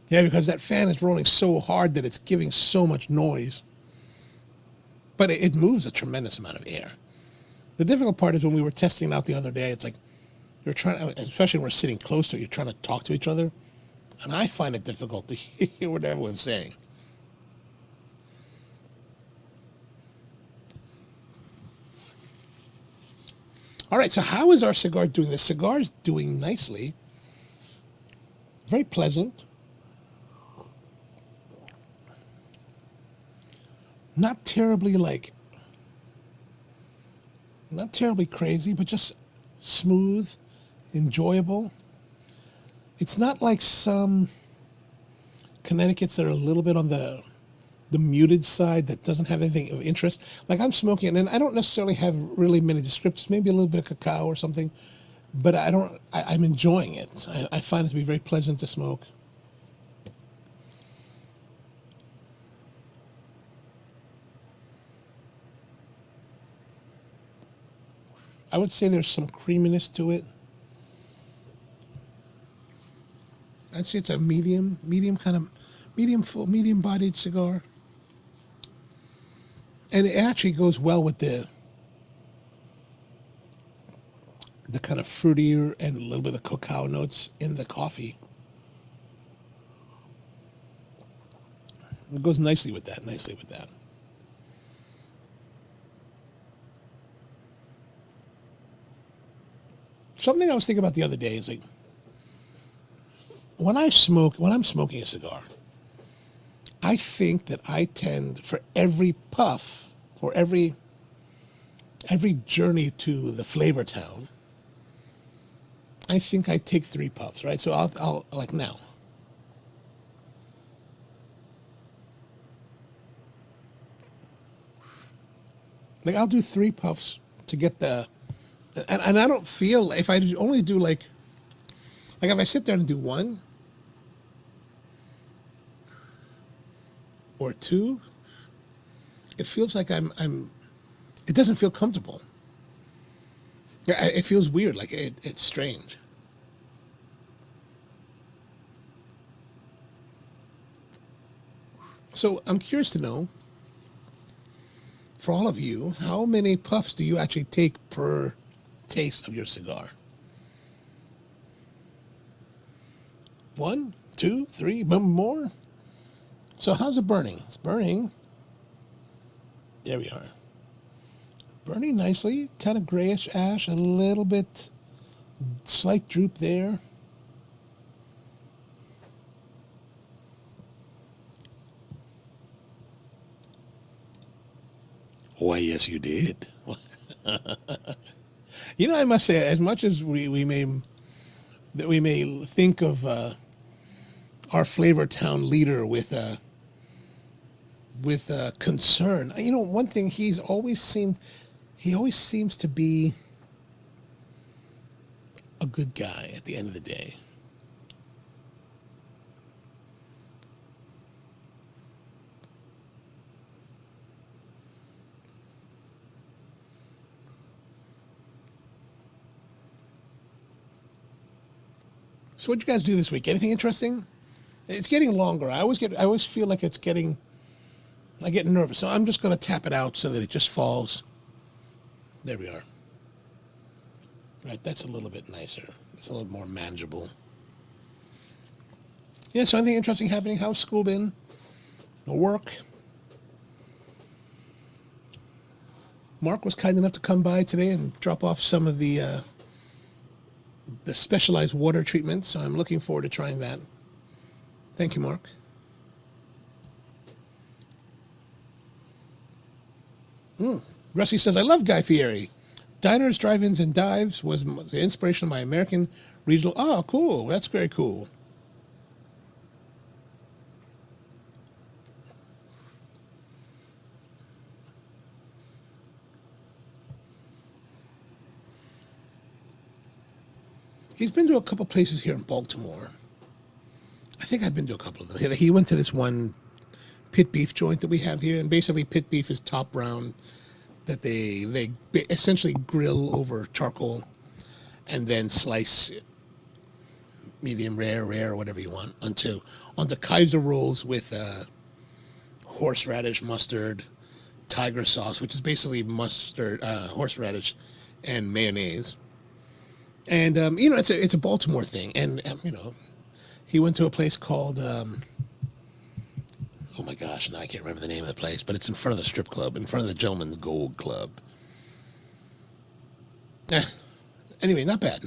S1: Yeah, because that fan is rolling so hard that it's giving so much noise. But it moves a tremendous amount of air. The difficult part is when we were testing it out the other day, it's like you're trying, especially when we're sitting close to it, you're trying to talk to each other. And I find it difficult to hear what everyone's saying. All right, so how is our cigar doing? The cigar is doing nicely. Very pleasant. Not terribly not terribly crazy, but just smooth, enjoyable. It's not like some Connecticut's that are a little bit on the muted side that doesn't have anything of interest. Like I'm smoking it, and I don't necessarily have really many descriptors, maybe a little bit of cacao or something, but I'm enjoying it. I find it to be very pleasant to smoke. I would say there's some creaminess to it. I'd say it's a medium bodied cigar. And it actually goes well with the kind of fruitier and a little bit of cacao notes in the coffee. It goes nicely with that, Something I was thinking about the other day is like, when I'm smoking a cigar, I think that I tend, for every puff, for every journey to the flavor town, I think I take 3 puffs, right? So I'll like now. Like I'll do 3 puffs to get and I don't feel, if I only do like if I sit there and do 1 or 2, it feels like it doesn't feel comfortable. It feels weird, like it's strange. So I'm curious to know, for all of you, how many puffs do you actually take per taste of your cigar? 1, 2, 3, more? So how's it burning? It's burning. There we are. Burning nicely, kind of grayish ash, a little bit slight droop there. Why, yes, you did. I must say, as much as we may think of our flavor town leader with concern, one thing he always seems to be a good guy at the end of the day. So what'd you guys do this week? Anything interesting? It's getting longer. I always feel like I get nervous. So I'm just going to tap it out so that it just falls. There we are. Right, that's a little bit nicer. It's a little more manageable. Yeah, so anything interesting happening? How's school been? Or work? Mark was kind enough to come by today and drop off some of the specialized water treatment, so I'm looking forward to trying that. Thank you, Mark. Rusty says, I love Guy Fieri. Diners, drive-ins, and dives was the inspiration of my American regional. Oh, cool. That's very cool. He's been to a couple places here in Baltimore. I think I've been to a couple of them. He went to this one pit beef joint that we have here, and basically pit beef is top round that they essentially grill over charcoal and then slice it, medium rare, or whatever you want, onto Kaiser rolls with horseradish, mustard, tiger sauce, which is basically mustard, horseradish, and mayonnaise. And it's a Baltimore thing, and he went to a place called oh my gosh, now I can't remember the name of the place, but it's in front of the strip club, in front of the Gentleman's Gold Club. Anyway, not bad.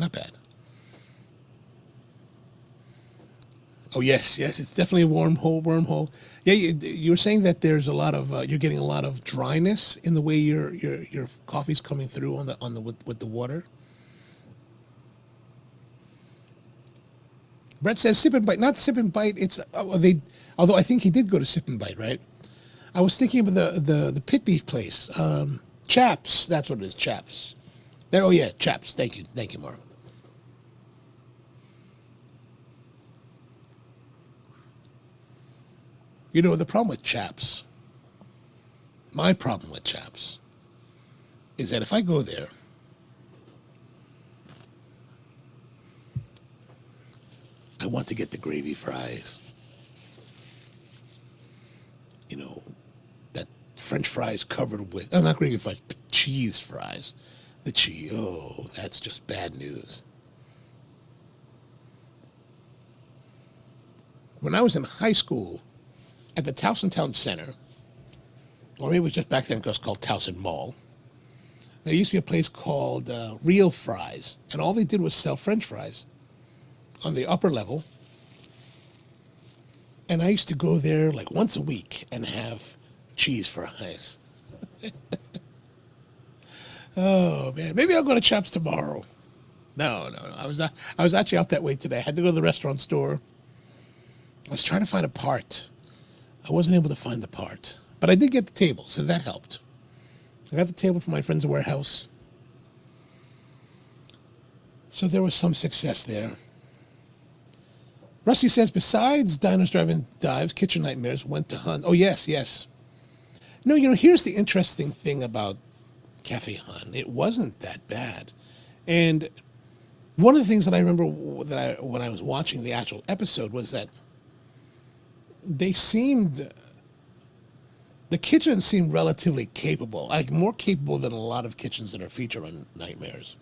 S1: Oh yes, it's definitely a wormhole. Yeah, you were saying that there's a lot of you're getting a lot of dryness in the way your coffee's coming through with the water. Brett says sip and bite, not sip and bite. It's although I think he did go to sip and bite, right? I was thinking of the pit beef place, Chaps. That's what it is, Chaps. There. Oh yeah, Chaps. Thank you, Mark. The problem with Chaps, my problem with Chaps, is that if I go there, I want to get the gravy fries. That French fries covered with, not gravy fries, but cheese fries. The cheese, that's just bad news. When I was in high school, at the Towson Town Center, or maybe it was just back then because it was called Towson Mall, there used to be a place called Real Fries, and all they did was sell French fries on the upper level. And I used to go there like once a week and have cheese fries. Oh man, maybe I'll go to Chaps tomorrow. No. I was actually out that way today. I had to go to the restaurant store. I was trying to find a part. I wasn't able to find the part, but I did get the table, so that helped. I got the table from my friend's warehouse. So there was some success there. Rusty says, besides Diners, Drive-In, Dives, Kitchen Nightmares, went to Hun. Oh, yes. No, here's the interesting thing about Cafe Hun. It wasn't that bad. And one of the things that I remember when I was watching the actual episode was that the kitchen seemed relatively capable, like more capable than a lot of kitchens that are featured on Nightmares.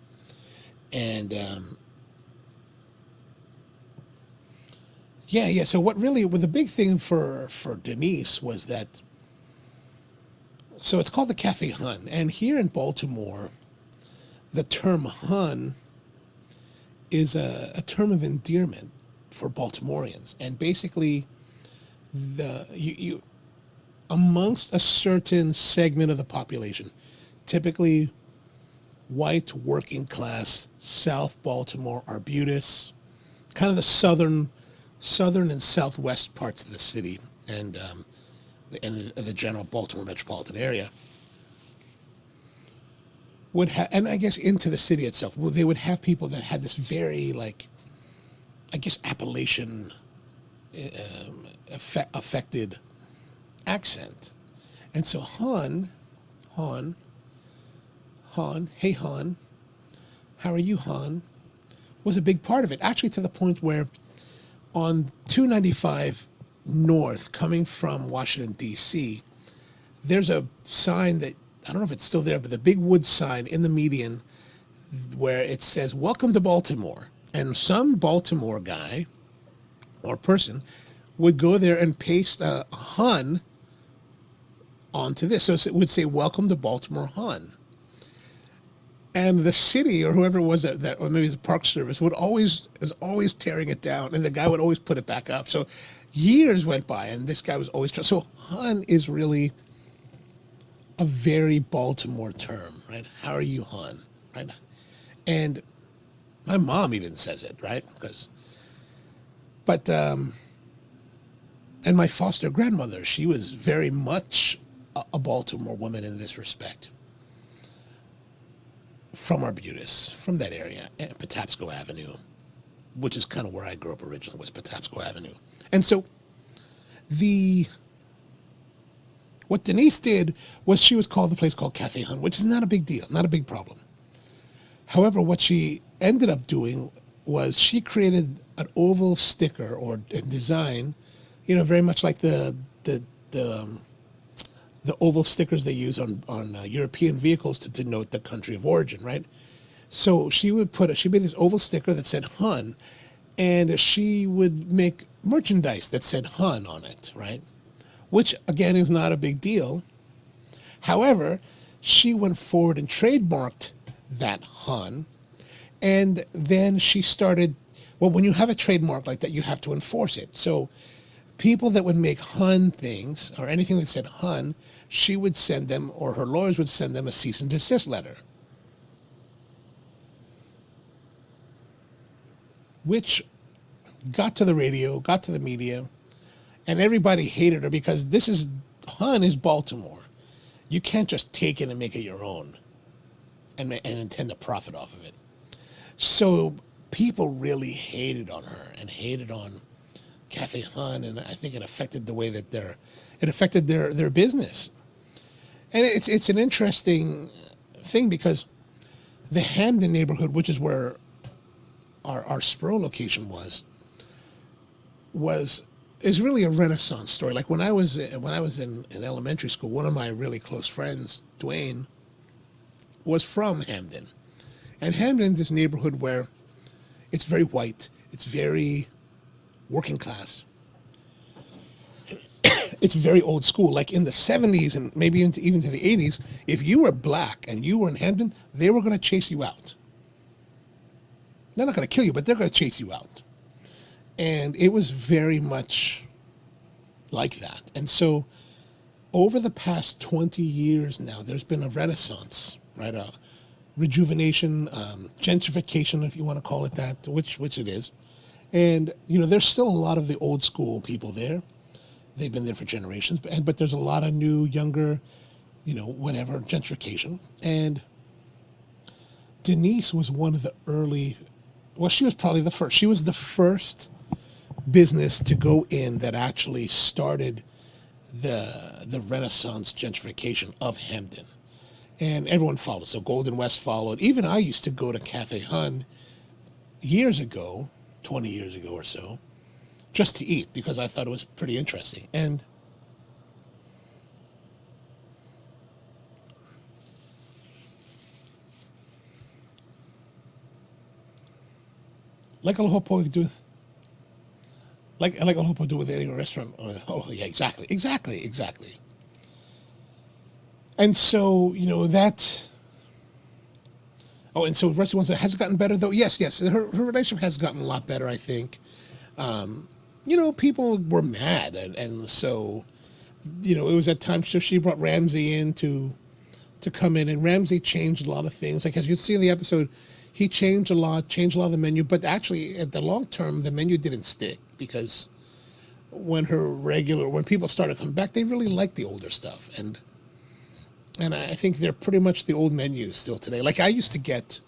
S1: And yeah. So the big thing for Denise was that, so it's called the Cafe Hun. And here in Baltimore, the term Hun is a term of endearment for Baltimoreans. And basically, you amongst a certain segment of the population, typically white, working class, South Baltimore, Arbutus, kind of the southern and southwest parts of the city, and the general Baltimore metropolitan area would have, and I guess into the city itself, they would have people that had this very, Appalachian affected accent. And so Han, hey Han, how are you, Han, was a big part of it, actually, to the point where on 295 North, coming from Washington, D.C., there's a sign that, I don't know if it's still there, but the big wood sign in the median where it says, "Welcome to Baltimore." And some Baltimore guy or person would go there and paste a Hun onto this. So it would say, "Welcome to Baltimore, Hun." And the city, or whoever it was that or maybe the Park Service, is always tearing it down, and the guy would always put it back up. So years went by, and this guy was always trying. So Hun is really a very Baltimore term, right? How are you, Hun? right? And my mom even says it, right? And my foster grandmother, she was very much a Baltimore woman in this respect. From Arbutus, from that area, and Patapsco Avenue, which is kind of where I grew up originally, was Patapsco Avenue. And so what Denise did was she was called the place called Cafe Hun, which is not a big deal, not a big problem. However, what she ended up doing was she created an oval sticker or a design, very much like the oval stickers they use on European vehicles to denote the country of origin, right? So she made this oval sticker that said Hun, and she would make merchandise that said Hun on it, right? Which again is not a big deal. However, she went forward and trademarked that Hun, and then she started, well, when you have a trademark like that, you have to enforce it. So people that would make Hun things or anything that said Hun, she would send them, or her lawyers would send them, a cease and desist letter, which got to the radio, got to the media, and everybody hated her because Hun is Baltimore. You can't just take it and make it your own and intend to profit off of it. So people really hated on her and hated on Cafe Hun, and I think it affected the way that their business. And it's an interesting thing because the Hamden neighborhood, which is where our Spro location is really a Renaissance story. Like when I was in elementary school, one of my really close friends, Dwayne, was from Hamden. And Hamden is this neighborhood where it's very white, it's very working class. It's very old school. Like in the 70s and maybe even to the 80s, if you were black and you were in Hamden, they were going to chase you out. They're not going to kill you, but they're going to chase you out. And it was very much like that. And so over the past 20 years now, there's been a renaissance, right? A rejuvenation, gentrification, if you want to call it that, which it is. And, there's still a lot of the old school people there. They've been there for generations, but there's a lot of new, younger, whatever, gentrification. And Denise was one of the early, well, she was probably the first. She was the first business to go in that actually started the Renaissance gentrification of Hamden. And everyone followed. So Golden West followed. Even I used to go to Cafe Hun years ago, 20 years ago or so, just to eat because I thought it was pretty interesting. And like a Hopo do, like a Hopo do with any restaurant. Oh yeah, exactly. And so that. Oh, and so restaurants, has it gotten better though? Yes. Her relationship has gotten a lot better, I think. People were mad, and so, it was at times she brought Ramsey in to come in, and Ramsey changed a lot of things. Like as you see in the episode, he changed a lot of the menu, but actually at the long term, the menu didn't stick because when people started coming back, they really liked the older stuff, and I think they're pretty much the old menus still today. Like I used to get,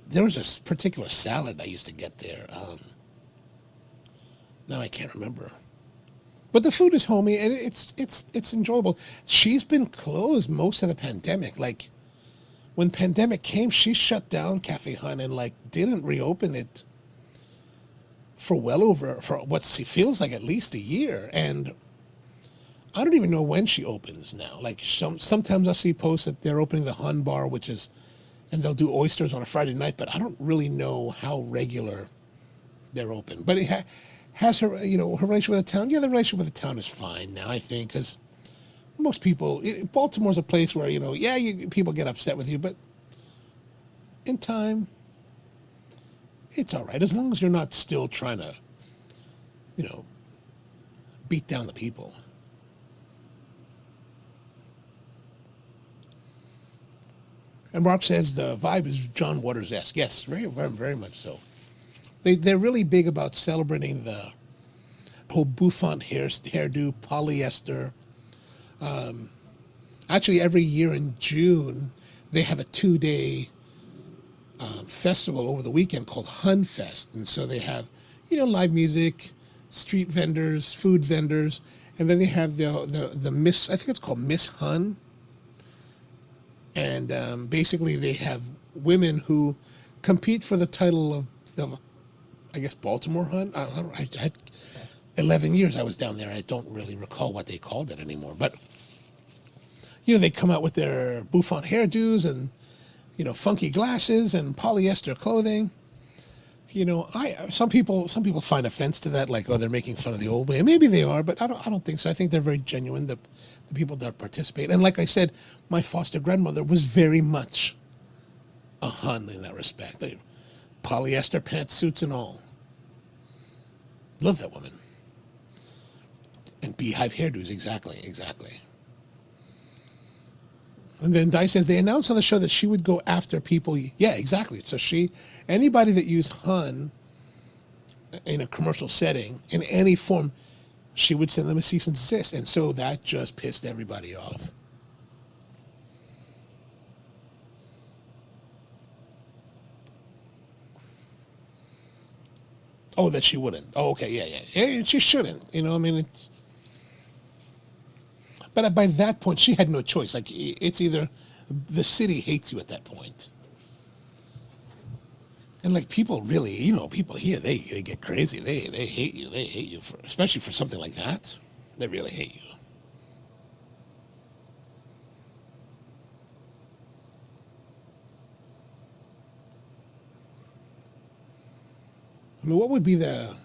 S1: there was a particular salad I used to get there. Now I can't remember. But the food is homey and it's enjoyable. She's been closed most of the pandemic. Like when pandemic came, she shut down Cafe Hun and didn't reopen it for what feels like at least a year. And I don't even know when she opens now. Like sometimes I see posts that they're opening the Hun bar, and they'll do oysters on a Friday night, but I don't really know how regular they're open. But it has her, her relationship with the town. Yeah, the relationship with the town is fine now, I think, because most people, Baltimore's a place where, people get upset with you, but in time, it's all right. As long as you're not still trying to, beat down the people. And Mark says the vibe is John Waters-esque. Yes, very, very, very much so. They're really big about celebrating the whole bouffant hairdo, polyester. Actually, every year in June, they have a 2-day festival over the weekend called Hun Fest. And so they have, live music, street vendors, food vendors, and then they have the Miss, I think it's called Miss Hun. And basically they have women who compete for the title of the, I guess, Baltimore Hun. I had 11 years I was down there. I don't really recall what they called it anymore. But, they come out with their bouffant hairdos and, funky glasses and polyester clothing. Some people find offense to that, like, oh, they're making fun of the old way. And maybe they are, but I don't think so. I think they're very genuine, the people that participate. And like I said, my foster grandmother was very much a Hun in that respect. Polyester pantsuits and all. Love that woman. And beehive hairdos, exactly. And then Di says, they announced on the show that she would go after people. Yeah, exactly. So anybody that used Hun in a commercial setting, in any form, she would send them a cease and desist. And so that just pissed everybody off. Oh, that she wouldn't. Oh, okay, yeah. And she shouldn't. It's... But by that point, she had no choice. Like, it's either the city hates you at that point. And like, people really, people here, they get crazy. They hate you. They hate you, especially for something like that. They really hate you. I mean, what would be I'm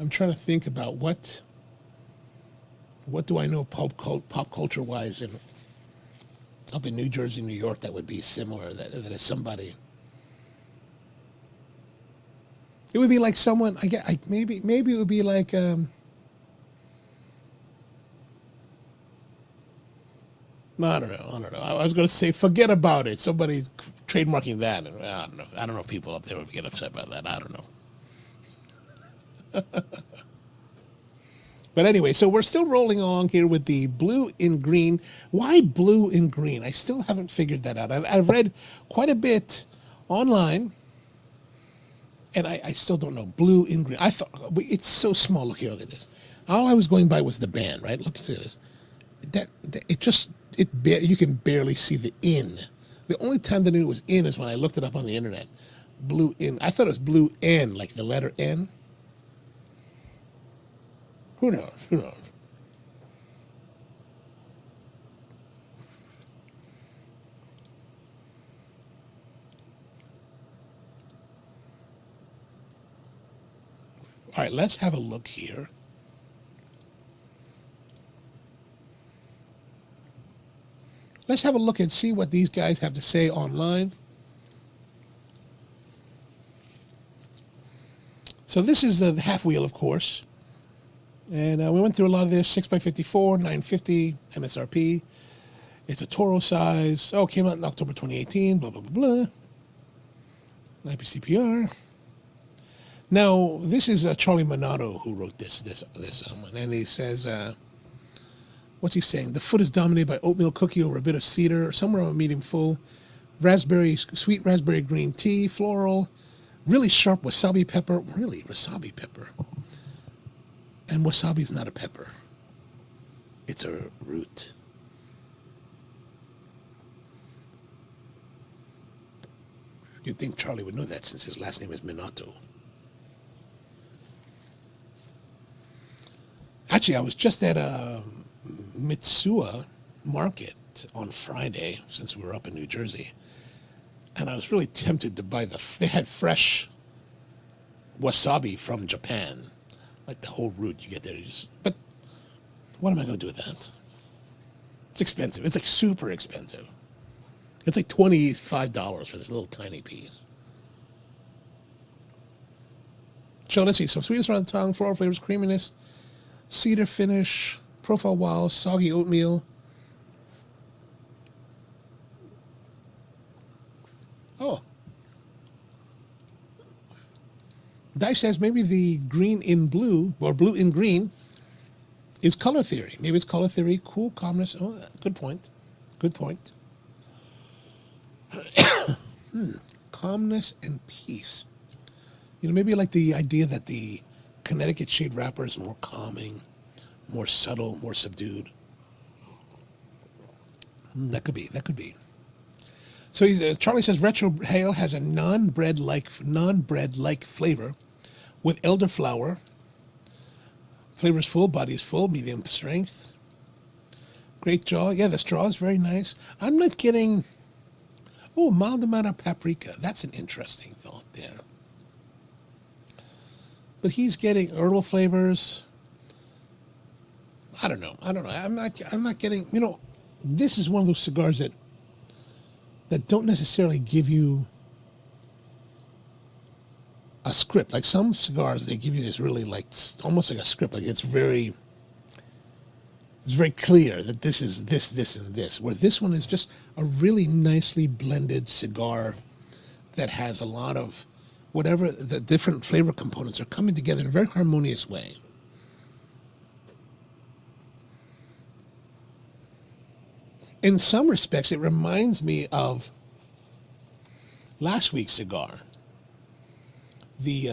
S1: trying to think about what do I know pop culture wise up in New Jersey, New York, that would be similar, that is somebody. It would be like someone, maybe it would be like, I don't know. I was going to say, forget about it. Somebody trademarking that. I don't know if people up there would get upset about that. I don't know. But anyway, so we're still rolling along here with the blue and green. Why blue and green? I still haven't figured that out. I've read quite a bit online, and I still don't know. Blue and green. I thought, it's so small. Look at this. All I was going by was the band, right? Look at this. You can barely see the in. The only time that it was in is when I looked it up on the internet. Blue in. I thought it was blue N, like the letter N. Who knows? All right, let's have a look here. Let's have a look and see what these guys have to say online. So this is the half wheel, of course. And we went through a lot of this. 6x54, 950 MSRP. It's a Toro size. Oh, came out in October 2018. Blah, blah, blah, blah. IPCPR. Now, this is Charlie Minato who wrote this one. And he says, what's he saying? The foot is dominated by oatmeal cookie over a bit of cedar, somewhere on a medium full. Sweet raspberry green tea, floral. Really sharp wasabi pepper. Really, wasabi pepper. And wasabi is not a pepper. It's a root. You'd think Charlie would know that since his last name is Minato. Actually, I was just at a Mitsuya market on Friday, since we were up in New Jersey. And I was really tempted to buy they had fresh wasabi from Japan. Like the whole root you get there. But what am I going to do with that? It's expensive. It's like super expensive. It's like $25 for this little tiny piece. So let's see. Some sweetness around the tongue, floral flavors, creaminess, cedar finish, profile wild, soggy oatmeal. Oh. Dice says maybe the green in blue, or blue in green, is color theory. Maybe it's color theory. Cool, calmness. Oh, good point. Good point. Calmness and peace. You know, maybe like the idea that the Connecticut shade wrapper is more calming, more subtle, more subdued. That could be. That could be. So Charlie says retro hail has a non-bread like flavor, with elderflower. Flavor is full, body is full, medium strength. Great jaw. Yeah, the straw is very nice. I'm not getting. Oh, mild amount of paprika. That's an interesting thought there. But he's getting herbal flavors. I don't know. I'm not getting. You know, this is one of those cigars that don't necessarily give you a script. Like some cigars, they give you this really like almost like a script. Like it's very clear that this is this, and this. Where this one is just a really nicely blended cigar that has a lot of whatever the different flavor components are coming together in a very harmonious way. In some respects, it reminds me of last week's cigar, the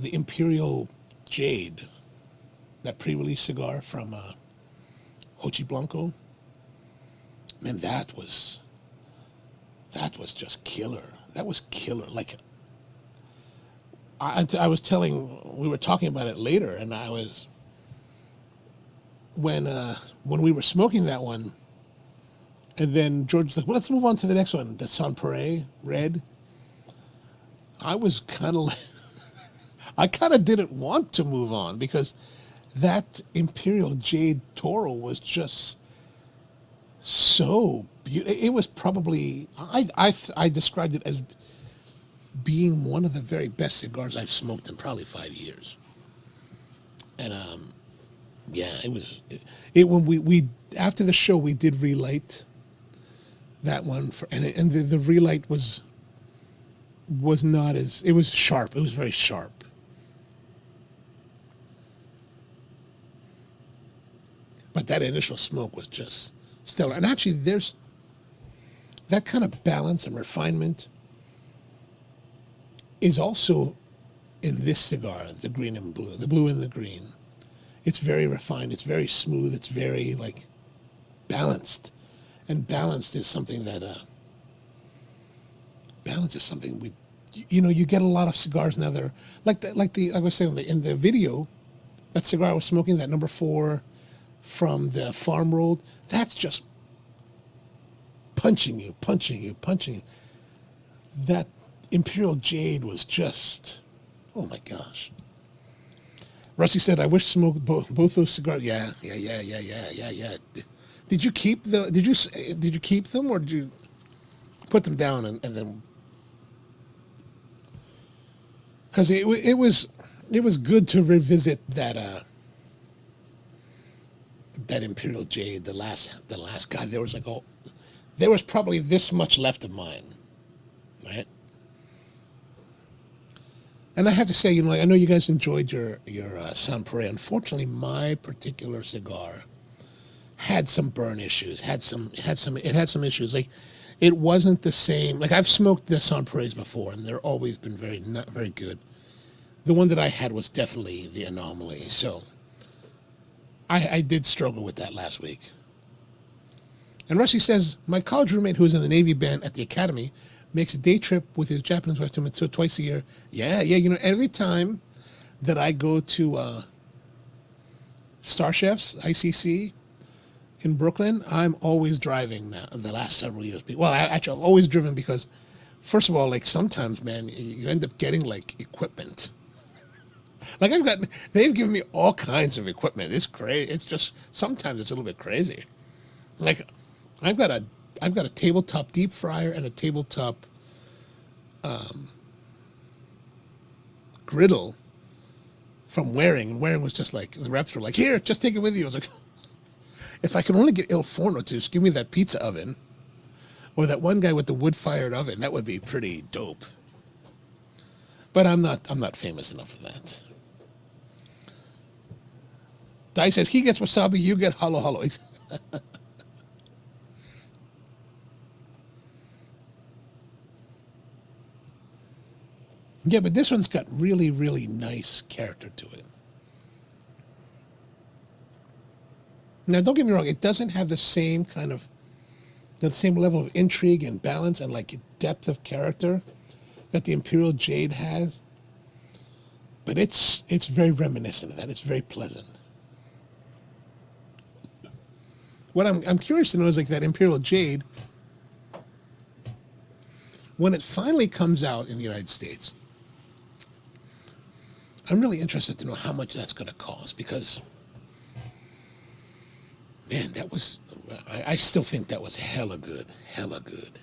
S1: Imperial Jade, that pre-release cigar from Hochi Blanco. Man, that was just killer. That was killer. Like I was telling, we were talking about it later, and I was when we were smoking that one, and then George was like, well, let's move on to the next one, the Saint-Péray Red. I was kind of I kind of didn't want to move on because that Imperial Jade Toro was just so beautiful. It was probably, I described it as being one of the very best cigars I've smoked in probably 5 years. And yeah, it was. When we after the show we did relight that one and the relight was not as, it was sharp. It was very sharp. But that initial smoke was just stellar. And actually, there's that kind of balance and refinement is also in this cigar, the green and blue, the blue and the green. It's very refined. It's very smooth. It's very like balanced, and balanced is something that balance is something we, you know, you get a lot of cigars now that are like I was saying in the video, that cigar I was smoking, that number 4 from the Farm Rolled, that's just punching you. That Imperial Jade was just, oh my gosh. Rusty said, "I wish to smoke both those cigars." Yeah. Did you keep them, or did you put them down and then? Because it was good to revisit that Imperial Jade. The last guy, there was probably this much left of mine, right? And I have to say, you know, like, I know you guys enjoyed your Saint-Péray. Unfortunately, my particular cigar had some burn issues. It had some issues. Like, it wasn't the same. Like, I've smoked the Saint-Pérays before, and they're always been not very good. The one that I had was definitely the anomaly. So I did struggle with that last week. And Rusty says, my college roommate who was in the Navy band at the academy makes a day trip with his Japanese wife to Mitsuo twice a year. Yeah. You know, every time that I go to Star Chefs, ICC, in Brooklyn, I'm always driving now, the last several years. Well, actually, I've always driven because, first of all, like sometimes, man, you end up getting like equipment. Like they've given me all kinds of equipment. It's crazy. It's just, sometimes it's a little bit crazy. Like, I've got a tabletop deep fryer and a tabletop griddle from Waring. And Waring was just like, the reps were like, here, just take it with you. I was like, if I could only get Il Forno to just give me that pizza oven, Or that one guy with the wood-fired oven. That would be pretty dope. But I'm not famous enough for that. Dai says, he gets wasabi, you get halo halo. Yeah, but this one's got really, really nice character to it. Now, don't get me wrong, it doesn't have the same kind of, the same level of intrigue and balance and like depth of character that the Imperial Jade has. But it's very reminiscent of that. It's very pleasant. What I'm curious to know is like that Imperial Jade, when it finally comes out in the United States, I'm really interested to know how much that's going to cost because, man, that was, I still think that was hella good, hella good.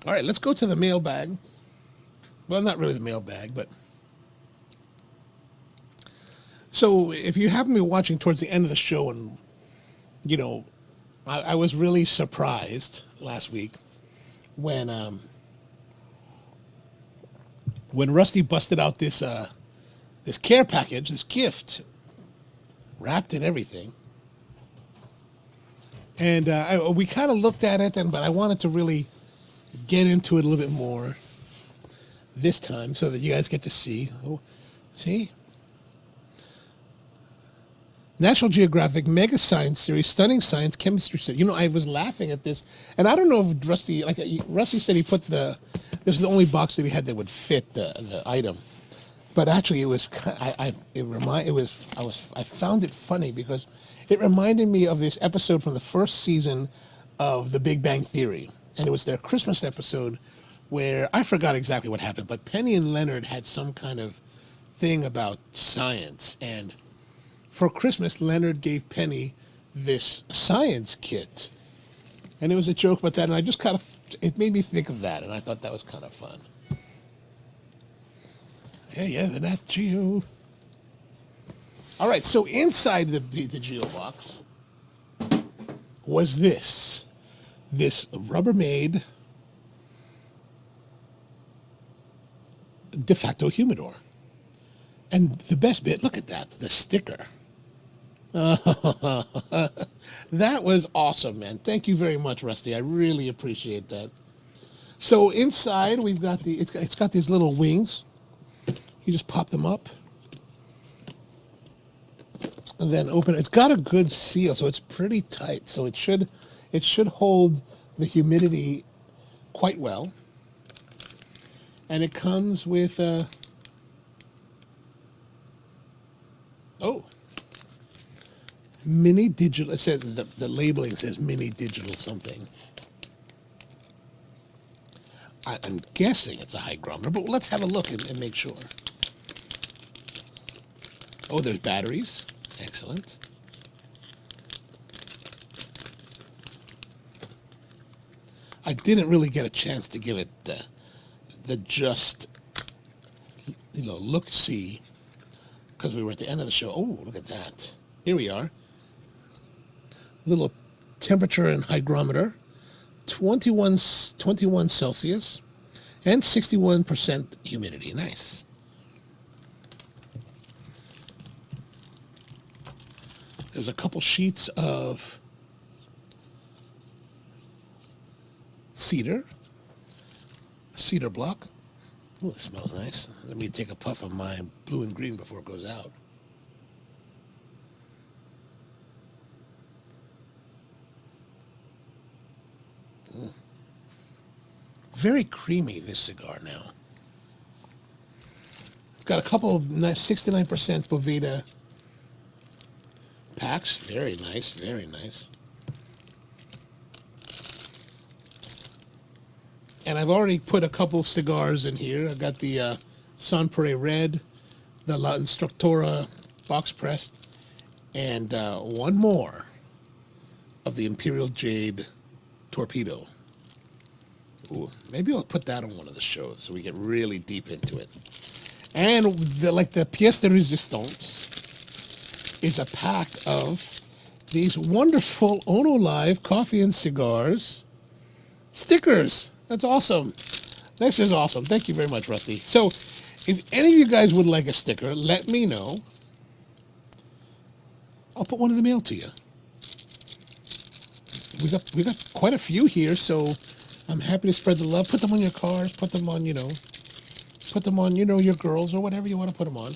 S1: All right, let's go to the mailbag. Well, not really the mailbag, but... So if you happen to be watching towards the end of the show and, you know, I was really surprised last week when Rusty busted out this this care package, this gift, wrapped in everything. And we kind of looked at it, but I wanted to really get into it a little bit more this time so that you guys get to see. Oh, see? National Geographic Mega Science Series, Stunning Science, Chemistry Set. You know, I was laughing at this, and I don't know if Rusty said he put this is the only box that he had that would fit the item. But actually, it was I found it funny because it reminded me of this episode from the first season of The Big Bang Theory, and it was their Christmas episode where I forgot exactly what happened, but Penny and Leonard had some kind of thing about science, and for Christmas, Leonard gave Penny this science kit, and it was a joke about that, and I just kind of it made me think of that, and I thought that was kind of fun. Yeah, the Nat Geo. All right, so inside the Geo box was this Rubbermaid de facto humidor. And the best bit, look at that, the sticker. That was awesome, man. Thank you very much, Rusty. I really appreciate that. So inside we've got it's got these little wings. You just pop them up and then open it. It's got a good seal, so it's pretty tight. So it should hold the humidity quite well. And it comes with mini digital. It says the labeling says mini digital something. I'm guessing it's a hygrometer, but let's have a look and make sure. Oh, there's batteries. Excellent. I didn't really get a chance to give it the just, look-see, because we were at the end of the show. Oh, look at that. Here we are. Little temperature and hygrometer. 21 Celsius and 61% humidity. Nice. There's a couple sheets of cedar block. Oh, it smells nice. Let me take a puff of my blue and green before it goes out. Very creamy, this cigar now. It's got a couple of nice 69% Boveda packs. Very nice, very nice. And I've already put a couple of cigars in here. I've got the Sanpere Red, the La Instructora box pressed, and one more of the Imperial Jade Torpedo. Ooh, maybe I'll put that on one of the shows so we get really deep into it. And the pièce de résistance is a pack of these wonderful OnoLive coffee and cigars stickers. That's awesome. This is awesome. Thank you very much, Rusty. So, if any of you guys would like a sticker, let me know. I'll put one in the mail to you. We got quite a few here, so I'm happy to spread the love. Put them on your cars. Put them on, your girls or whatever you want to put them on.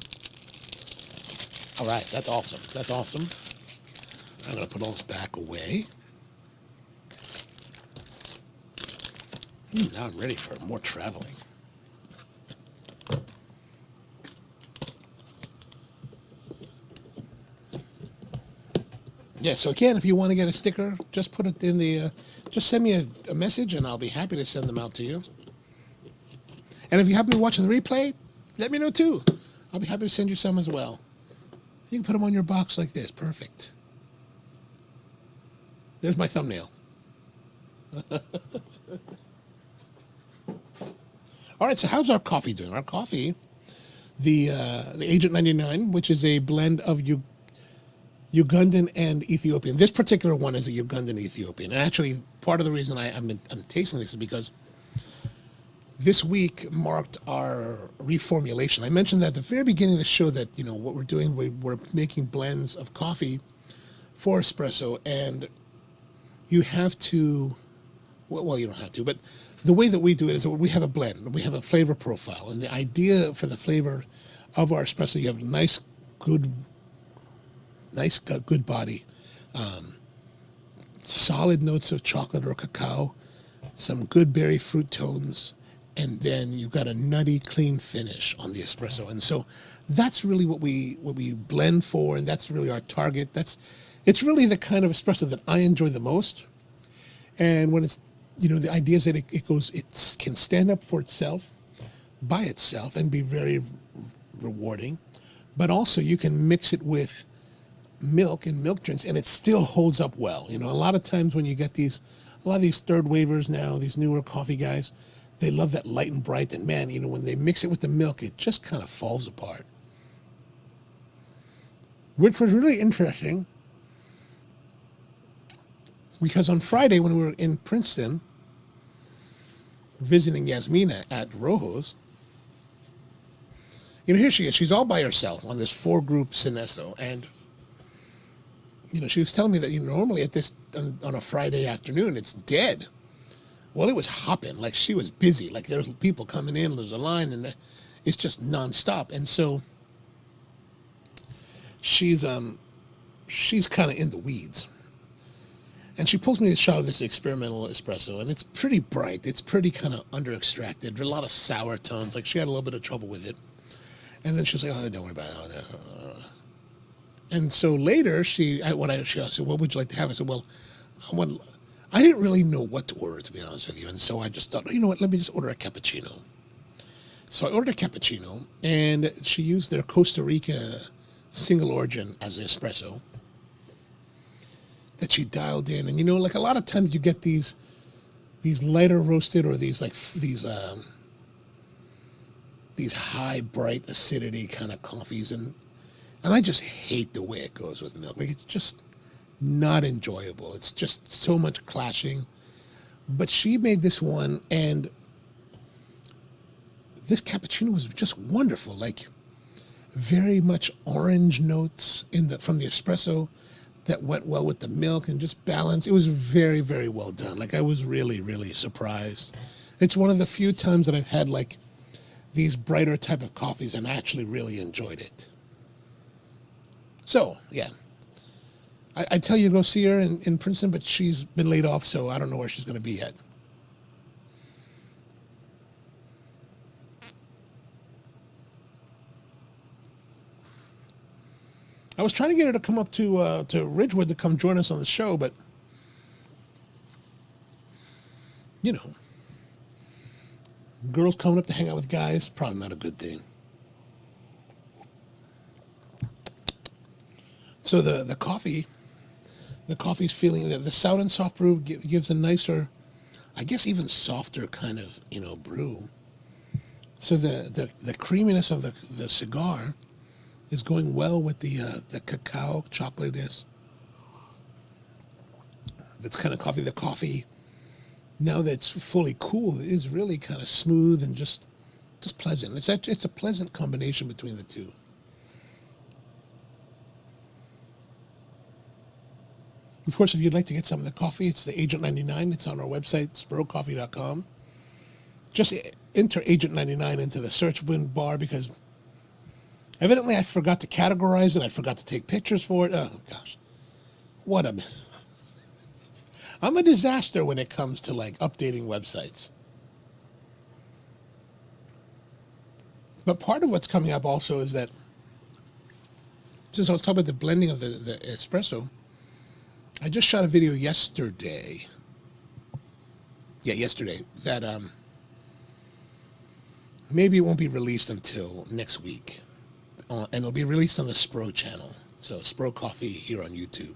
S1: All right, that's awesome. That's awesome. I'm going to put all this back away. Now I'm ready for more traveling. Yeah, so again, if you want to get a sticker, just put it in the, just send me a message and I'll be happy to send them out to you. And if you happen to be watching the replay, let me know too. I'll be happy to send you some as well. You can put them on your box like this. Perfect. There's my thumbnail. All right, so how's our coffee doing? Our coffee, the Agent 99, which is a blend of Ugandan and Ethiopian. This particular one is a Ugandan Ethiopian. And actually, part of the reason I'm tasting this is because this week marked our reformulation. I mentioned that at the very beginning of the show that, what we're doing, we're making blends of coffee for espresso, and you have to, well, you don't have to, but the way that we do it is that we have a blend. We have a flavor profile, and the idea for the flavor of our espresso, you have a nice, good body, solid notes of chocolate or cacao, some good berry fruit tones, and then you've got a nutty, clean finish on the espresso. And so that's really what we blend for, and that's really our target. It's really the kind of espresso that I enjoy the most. And when it's, the idea is that it can stand up for itself, by itself, and be very rewarding. But also you can mix it with milk and milk drinks, and it still holds up well. A lot of times when you get a lot of these third wavers now, these newer coffee guys, they love that light and bright, and man, when they mix it with the milk, it just kind of falls apart. Which was really interesting, because on Friday when we were in Princeton visiting Yasmina at Rojo's, here she is. She's all by herself on this 4-group Cinesso, and she was telling me that normally at this on a Friday afternoon it's dead. Well, it was hopping, like she was busy, like there's people coming in, there's a line, and it's just nonstop. And so she's kind of in the weeds. And she pulls me a shot of this experimental espresso, and it's pretty bright. It's pretty kind of under-extracted. There's a lot of sour tones. Like, she had a little bit of trouble with it. And then she was like, oh, don't worry about it. And so later, she said, what would you like to have? I said, well, I didn't really know what to order, to be honest with you. And so I just thought, you know what, let me just order a cappuccino. So I ordered a cappuccino, and she used their Costa Rica single origin as an espresso that she dialed in. And like a lot of times you get these lighter roasted, or these high bright acidity kind of coffees, and I just hate the way it goes with milk. Like, it's just not enjoyable. It's just so much clashing. But she made this one, and this cappuccino was just wonderful. Like, very much orange notes from the espresso that went well with the milk, and just balanced. It was very, very well done. Like, I was really, really surprised. It's one of the few times that I've had like these brighter type of coffees and I actually really enjoyed it. So, yeah. I tell you to go see her in Princeton, but she's been laid off, so I don't know where she's going to be yet. I was trying to get her to come up to Ridgewood to come join us on the show, but, girls coming up to hang out with guys, probably not a good thing. So the coffee's feeling that the Southern soft brew gives a nicer I guess even softer kind of, brew. So the creaminess of the cigar is going well with the cacao chocolate. That's kind of coffee. The coffee, now that it's fully cool, is really kind of smooth and just pleasant. It's a pleasant combination between the two. Of course, if you'd like to get some of the coffee, it's the Agent 99. It's on our website, sparrowcoffee.com. Just enter Agent 99 into the search bar because evidently I forgot to categorize it. I forgot to take pictures for it. Oh, gosh. I'm a disaster when it comes to like updating websites. But part of what's coming up also is that, since I was talking about the blending of the espresso, I just shot a video yesterday. Yeah, yesterday. That maybe it won't be released until next week. And it'll be released on the Spro channel. So Spro Coffee here on YouTube.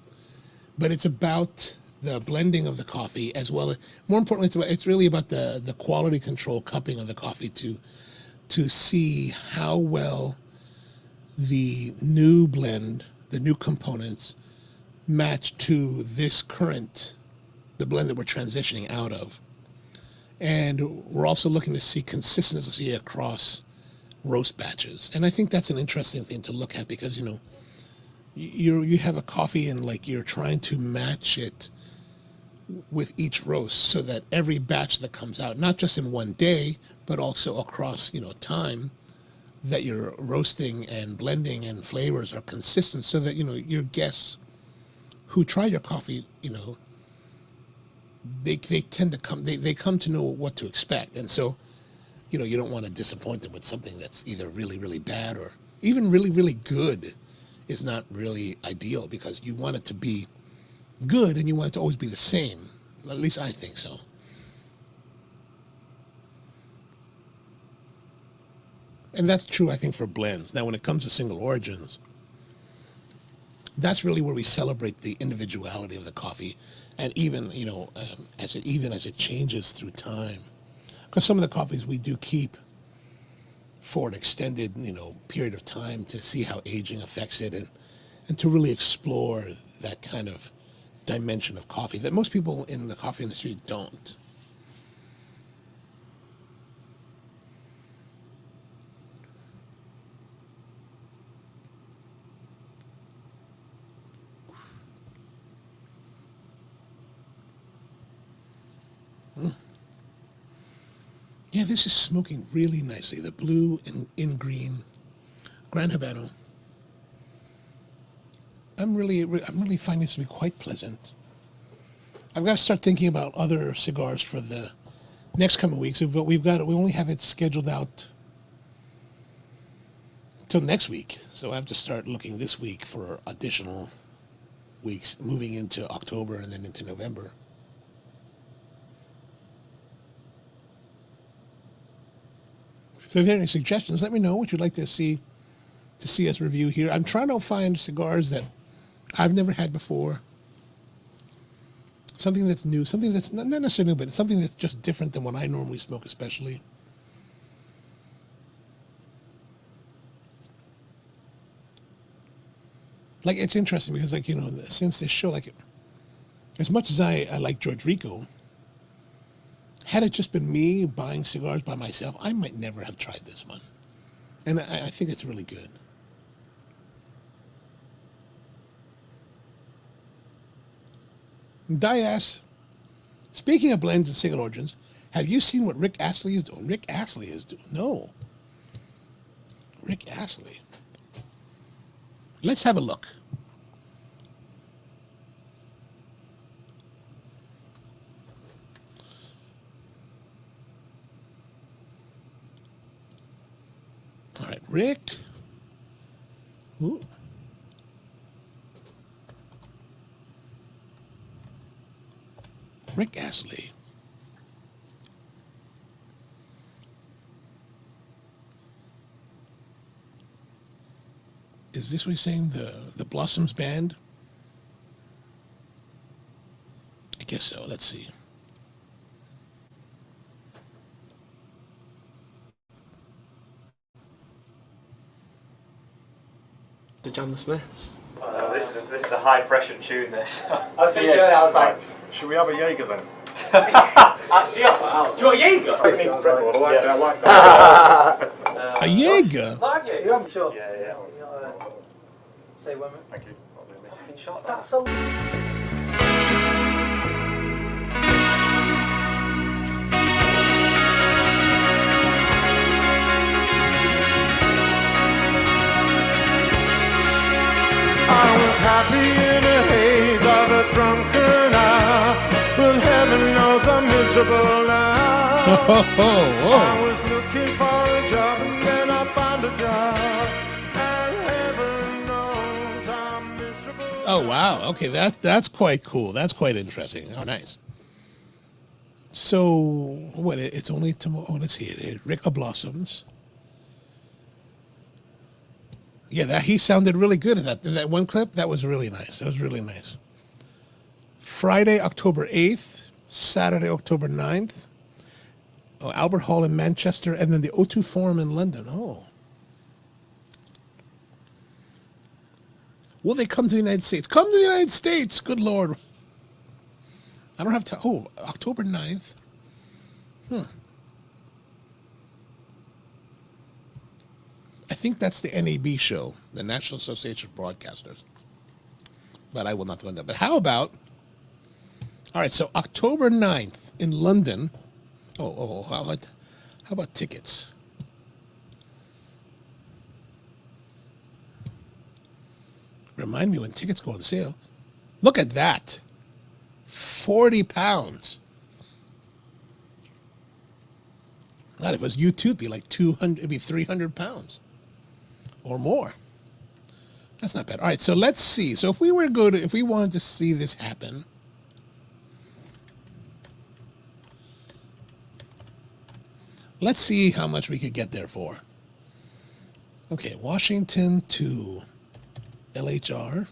S1: But it's about the blending of the coffee as well. More importantly, it's really about the quality control cupping of the coffee to see how well the new blend, the new components, match to the blend that we're transitioning out of. And we're also looking to see consistency across roast batches. And I think that's an interesting thing to look at because, you have a coffee and like you're trying to match it with each roast so that every batch that comes out, not just in one day, but also across, time, that you're roasting and blending and flavors are consistent so that, your guests who try your coffee, they tend to they come to know what to expect. And so, you don't want to disappoint them with something that's either really, really bad or even really, really good is not really ideal because you want it to be good and you want it to always be the same. At least I think so. And that's true, I think, for blends. Now, when it comes to single origins, that's really where we celebrate the individuality of the coffee, and even as it changes through time. Because some of the coffees we do keep for an extended period of time to see how aging affects it, and to really explore that kind of dimension of coffee that most people in the coffee industry don't. Yeah, this is smoking really nicely. The blue and in green, Gran Habano. I'm really finding this to be quite pleasant. I've got to start thinking about other cigars for the next coming weeks. But we only have it scheduled out till next week, so I have to start looking this week for additional weeks, moving into October and then into November. If you have any suggestions, let me know what you'd like to see us review here. I'm trying to find cigars that I've never had before. Something that's new, something that's not necessarily new, but something that's just different than what I normally smoke, especially. Like, it's interesting because, like, since this show, like, as much as I like George Rico, had it just been me buying cigars by myself, I might never have tried this one. And I think it's really good. Dias, speaking of blends and single origins, have you seen what Rick Astley is doing? Rick Astley is doing? No. Rick Astley. Let's have a look. All right, Rick. Ooh. Rick Astley. Is this what he's saying? The Blossoms Band? I guess so. Let's see.
S4: To John the Smiths.
S5: This is a high pressure tune. This.
S6: I was thinking that, I was like,
S7: Should we have a Jaeger then?
S6: do you want a Jaeger?
S7: I like that.
S1: A Jaeger?
S6: Have you? Yeah, I'm sure.
S5: Yeah.
S6: Say one minute.
S7: Thank you.
S6: Fucking shot. That's a...
S7: I was happy in a haze of a drunken hour, but heaven knows I'm miserable now. I was looking for a job and then I found a job, and heaven knows I'm miserable.
S1: Oh wow. Okay, that's quite cool. That's quite interesting. Oh, nice. So what? It's only tomorrow. Oh, let's see. Ricka Blossoms. Yeah, that he sounded really good in that one clip. That was really nice. That was really nice. Friday, October 8th, Saturday, October 9th. Oh, Albert Hall in Manchester, and then the O2 Forum in London. Oh. Will they come to the United States? Come to the United States! Good Lord. I don't have to. Oh, October 9th. I think that's the NAB show, the National Association of Broadcasters. But I will not go into that. But how about, all right, so October 9th in London. How about tickets? Remind me when tickets go on sale. Look at that. £40. Not if it was U2, it'd be like 200, it'd be £300 or more. That's not bad. All right, so let's see. So if we wanted to see this happen, let's see how much we could get there for. Okay, Washington to LHR.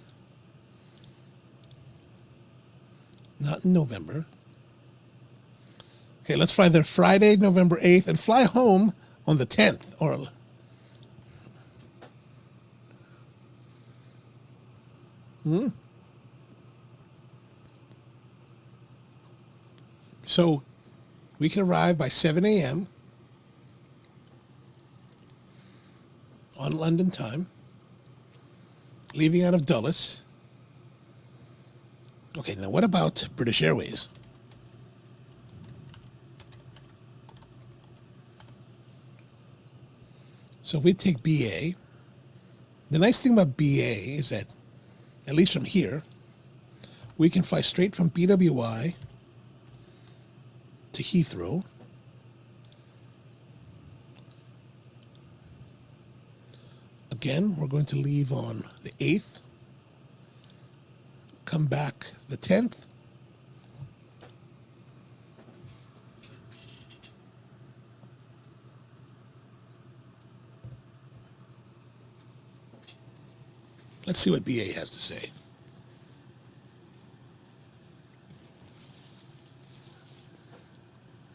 S1: Not in November. Okay, let's fly there Friday, November 8th, and fly home on the 10th. So we can arrive by 7 a.m. on London time, leaving out of Dulles. Okay, now what about British Airways? So we take BA. The nice thing about BA is that, at least from here, we can fly straight from BWI to Heathrow. Again, we're going to leave on the 8th, come back the 10th. Let's see what BA has to say.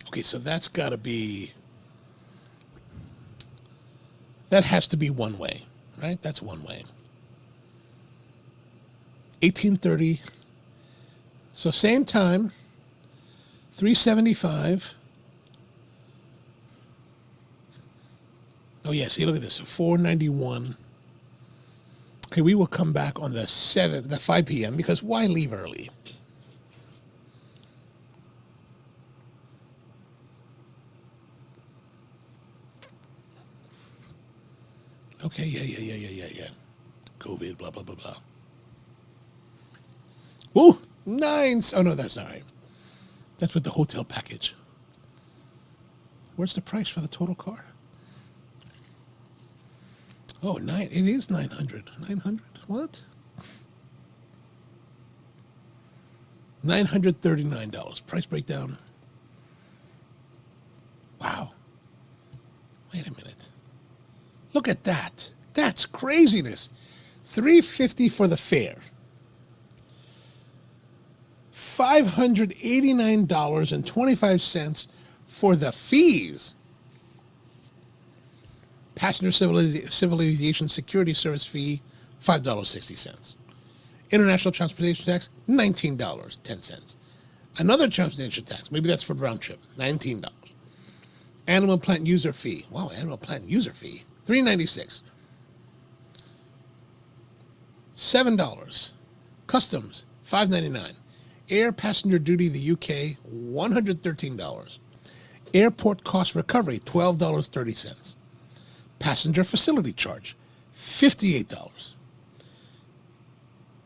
S1: Okay, so that's got to be, that has to be one way, right? That's one way. 1830. So same time, 375. Oh yeah, see, look at this, so 491. Okay, we will come back on the 7th, the 5 p.m. because why leave early? Okay, yeah. COVID, blah, blah, blah, blah. Ooh, 9. Oh, no, that's not right. That's with the hotel package. Where's the price for the total car? Oh, it is 900. 900, what? $939. Price breakdown. Wow. Wait a minute. Look at that. That's craziness. $350 for the fare. $589.25 for the fees. Passenger Civil Aviation Security Service fee, $5.60. International transportation tax, $19.10. Another transportation tax, maybe that's for round trip, $19. Animal plant user fee. Wow, animal plant user fee, $3.96. $7. Customs, $5.99. Air passenger duty, the UK, $113. Airport cost recovery, $12.30. Passenger facility charge, $58.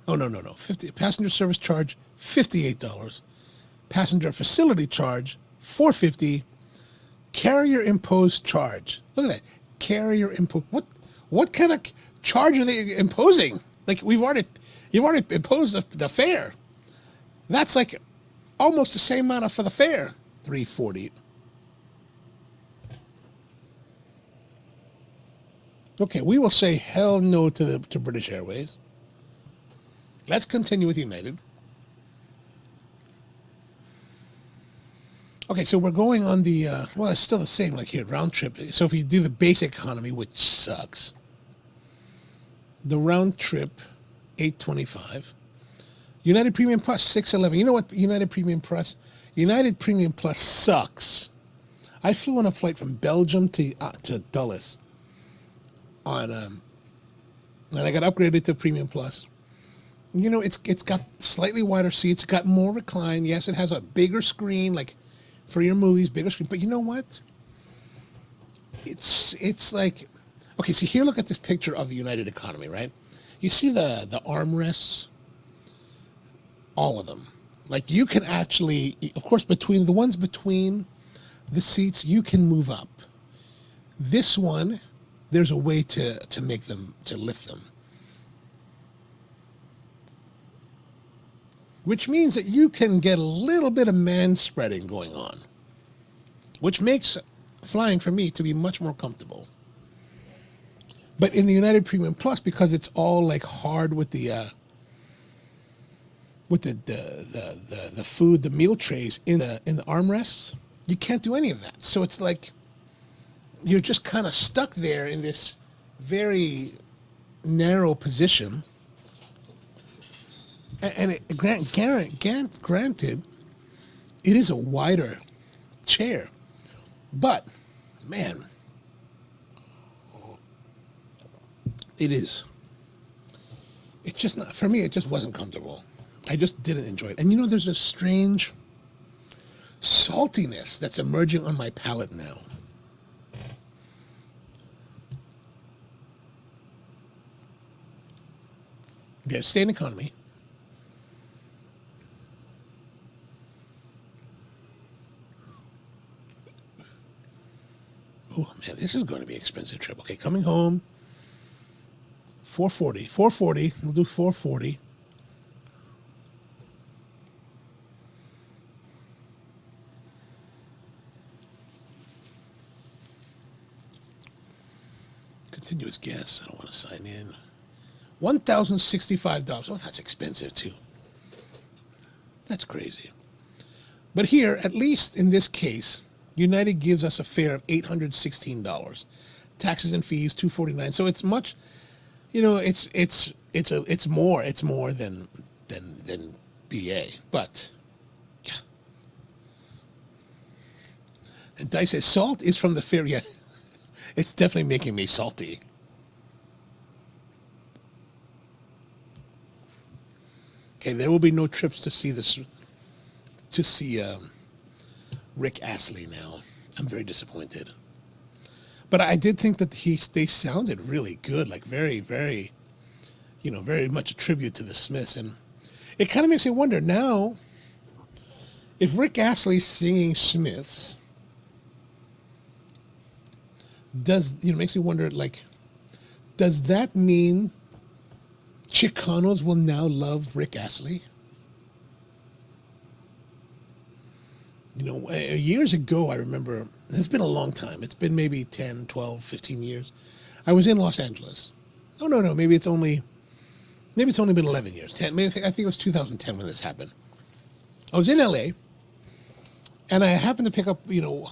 S1: Oh, no. Passenger service charge, $58. Passenger facility charge, $4.50. Carrier imposed charge. Look at that. Carrier imposed. What kind of charge are they imposing? Like you've already imposed the fare. That's like almost the same amount for the fare. $3.40. Okay, we will say hell no to British Airways. Let's continue with United. Okay, so we're going on the, well, it's still the same like here, round trip. So if you do the basic economy, which sucks, the round trip, $8.25. United Premium Plus, $6.11. You know what, United Premium Plus? United Premium Plus sucks. I flew on a flight from Belgium to Dulles on, and I got upgraded to Premium Plus. You know, it's got slightly wider seats. It's got more recline. Yes, it has a bigger screen, like for your movies, bigger screen. But you know what? It's like, okay, so here, look at this picture of the United economy, right? You see the armrests? All of them. Like you can actually, of course, between the ones between the seats, you can move up. This one, there's a way to make them, to lift them. Which means that you can get a little bit of man spreading going on, which makes flying for me to be much more comfortable. But in the United Premium Plus, because it's all like hard with the food, the meal trays in the armrests, you can't do any of that. So it's like you're just kind of stuck there in this very narrow position. And granted, it is a wider chair, but man, it's just not, for me, it just wasn't comfortable. I just didn't enjoy it. And you know, there's a strange saltiness that's emerging on my palate now. Okay, stay in economy. Oh man, this is going to be an expensive trip. Okay, coming home, $440. We'll do $440. Continuous guests. I don't want to sign in. $1,065. Oh, that's expensive too. That's crazy. But here, at least in this case, United gives us a fare of $816. Taxes and fees, $249. So it's much, you know, it's more than BA. But yeah. And Dice says salt is from the fare. Yeah, it's definitely making me salty. Okay, there will be no trips to see this, to see Rick Astley now. I'm very disappointed. But I did think that they sounded really good, like very, very, you know, very much a tribute to the Smiths. And it kind of makes me wonder now, if Rick Astley's singing Smiths, makes me wonder, like, does that mean Chicanos will now love Rick Astley? You know, years ago, I remember, it's been a long time. It's been maybe 10, 12, 15 years. I was in Los Angeles. Oh, no, maybe it's only been 11 years. 10, maybe, I think it was 2010 when this happened. I was in LA, and I happened to pick up, you know,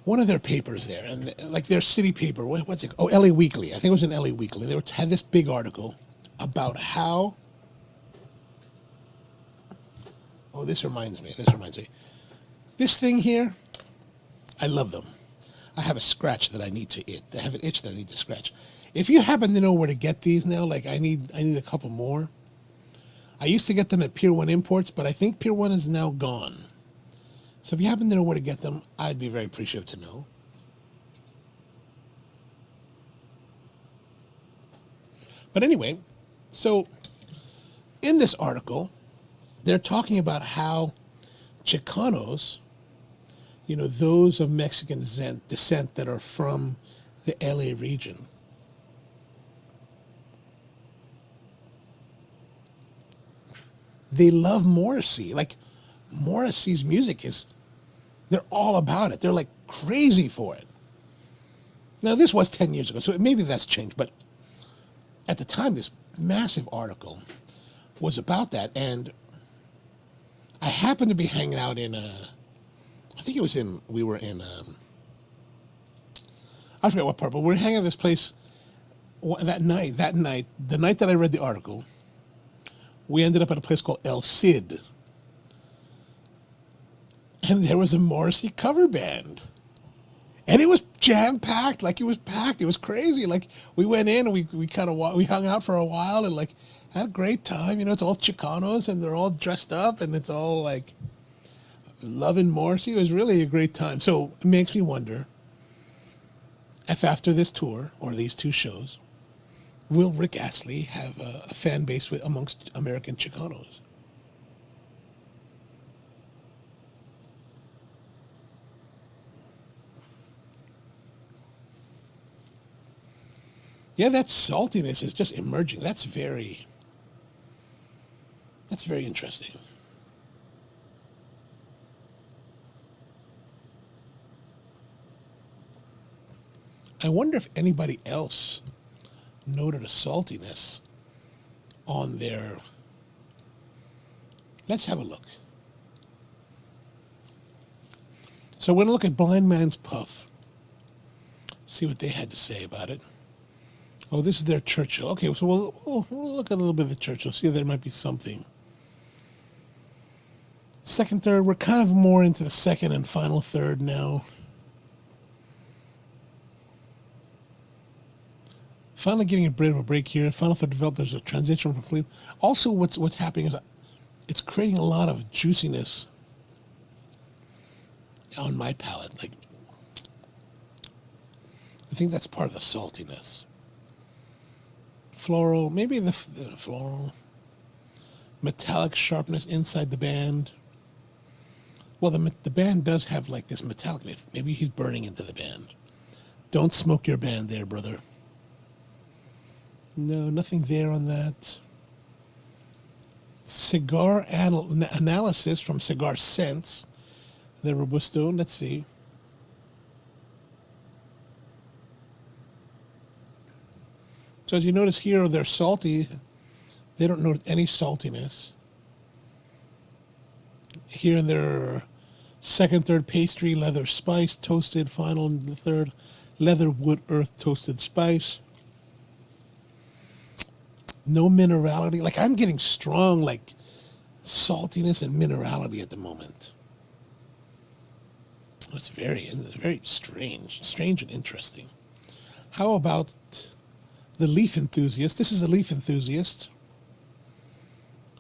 S1: one of their papers there, and like their city paper. What's it? Oh, LA Weekly. I think it was an LA Weekly. They had this big article about how. Oh, this reminds me. This thing here, I love them. I have a scratch that I need to itch. I have an itch that I need to scratch. If you happen to know where to get these now, like I need a couple more. I used to get them at Pier 1 Imports, but I think Pier 1 is now gone. So if you happen to know where to get them, I'd be very appreciative to know. But anyway, so in this article, they're talking about how Chicanos, you know, those of Mexican descent that are from the LA region, they love Morrissey. Like, Morrissey's music they're all about it. They're like crazy for it. Now, this was 10 years ago, so maybe that's changed, but at the time, this massive article was about that, and I happened to be hanging out in we were in, I forget what part, but we were hanging out at this place the night that I read the article. We ended up at a place called El Cid. And there was a Morrissey cover band. And it was jam-packed, like it was packed. It was crazy. Like, we went in and we hung out for a while and like had a great time. You know, it's all Chicanos and they're all dressed up and it's all like loving Morrissey. It was really a great time. So it makes me wonder if after this tour or these two shows, will Rick Astley have a fan base amongst American Chicanos? Yeah, that saltiness is just emerging. That's very interesting. I wonder if anybody else noted a saltiness on their. Let's have a look. So we're going to look at Blind Man's Puff. See what they had to say about it. Oh, this is their Churchill. Okay, so we'll look at a little bit of the Churchill, see if there might be something. Second, third, we're kind of more into the second and final third now. Finally getting a bit of a break here. Final third developed, there's a transition from flavor. Also, what's happening is it's creating a lot of juiciness on my palate. Like, I think that's part of the saltiness. Floral, maybe the floral. Metallic sharpness inside the band. Well, the band does have like this metallic. Maybe he's burning into the band. Don't smoke your band there, brother. No, nothing there on that. Cigar analysis from Cigar Sense. The Robusto, let's see. So as you notice here, they're salty. They don't note any saltiness. Here in their second, third pastry, leather spice, toasted, final, and the third, leather wood earth toasted spice. No minerality. Like, I'm getting strong, like, saltiness and minerality at the moment. It's very strange and interesting. How about the Leaf Enthusiast? This is a Leaf Enthusiast.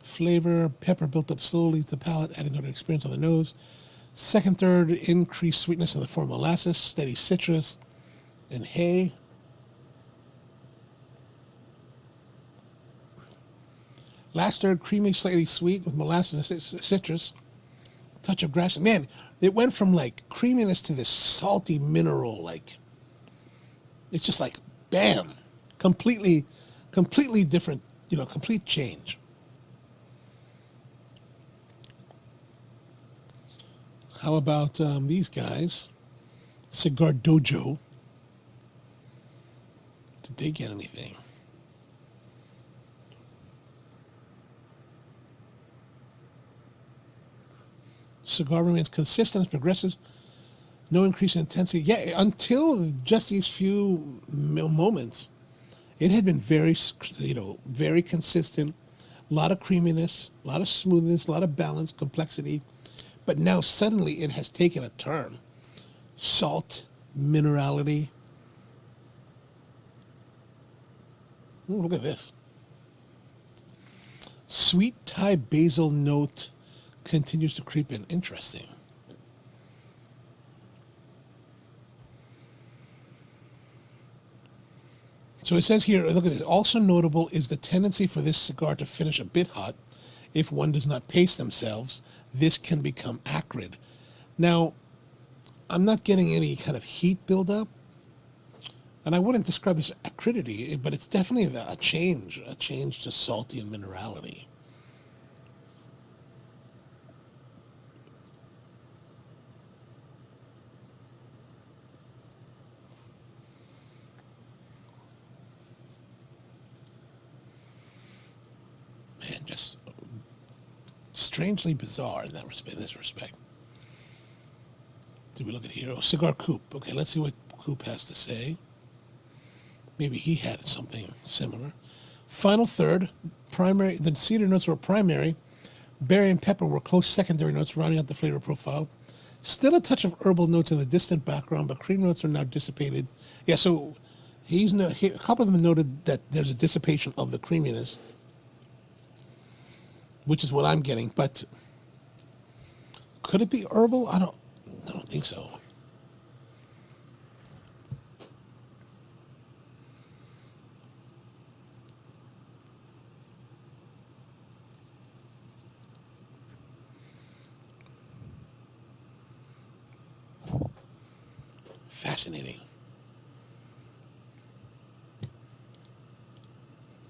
S1: Flavor, pepper built up slowly to the palate, adding to the experience on the nose. Second, third, increased sweetness in the form of molasses, steady citrus, and hay. Last third, creamy, slightly sweet with molasses and citrus. Touch of grass. Man, it went from like creaminess to this salty mineral. Like, it's just like, bam, completely different. You know, complete change. How about these guys? Cigar Dojo. Did they get anything? Cigar remains consistent as progresses. No increase in intensity. Yeah, until just these few moments, it had been very, very consistent. A lot of creaminess, a lot of smoothness, a lot of balance, complexity. But now suddenly it has taken a turn. Salt, minerality. Ooh, look at this. Sweet Thai basil note continues to creep in. Interesting. So it says here, look at this. Also notable is the tendency for this cigar to finish a bit hot. If one does not pace themselves, this can become acrid. Now, I'm not getting any kind of heat buildup, and I wouldn't describe this as acridity, but it's definitely a change to salty and minerality. Man, just strangely bizarre in this respect. Did we look at here? Oh, Cigar Coop. Okay, let's see what Coop has to say. Maybe he had something similar. Final third, primary. The cedar notes were primary. Berry and pepper were close secondary notes, rounding out the flavor profile. Still a touch of herbal notes in the distant background, but cream notes are now dissipated. Yeah, so a couple of them noted that there's a dissipation of the creaminess, which is what I'm getting. But could it be herbal? I don't think so. Fascinating.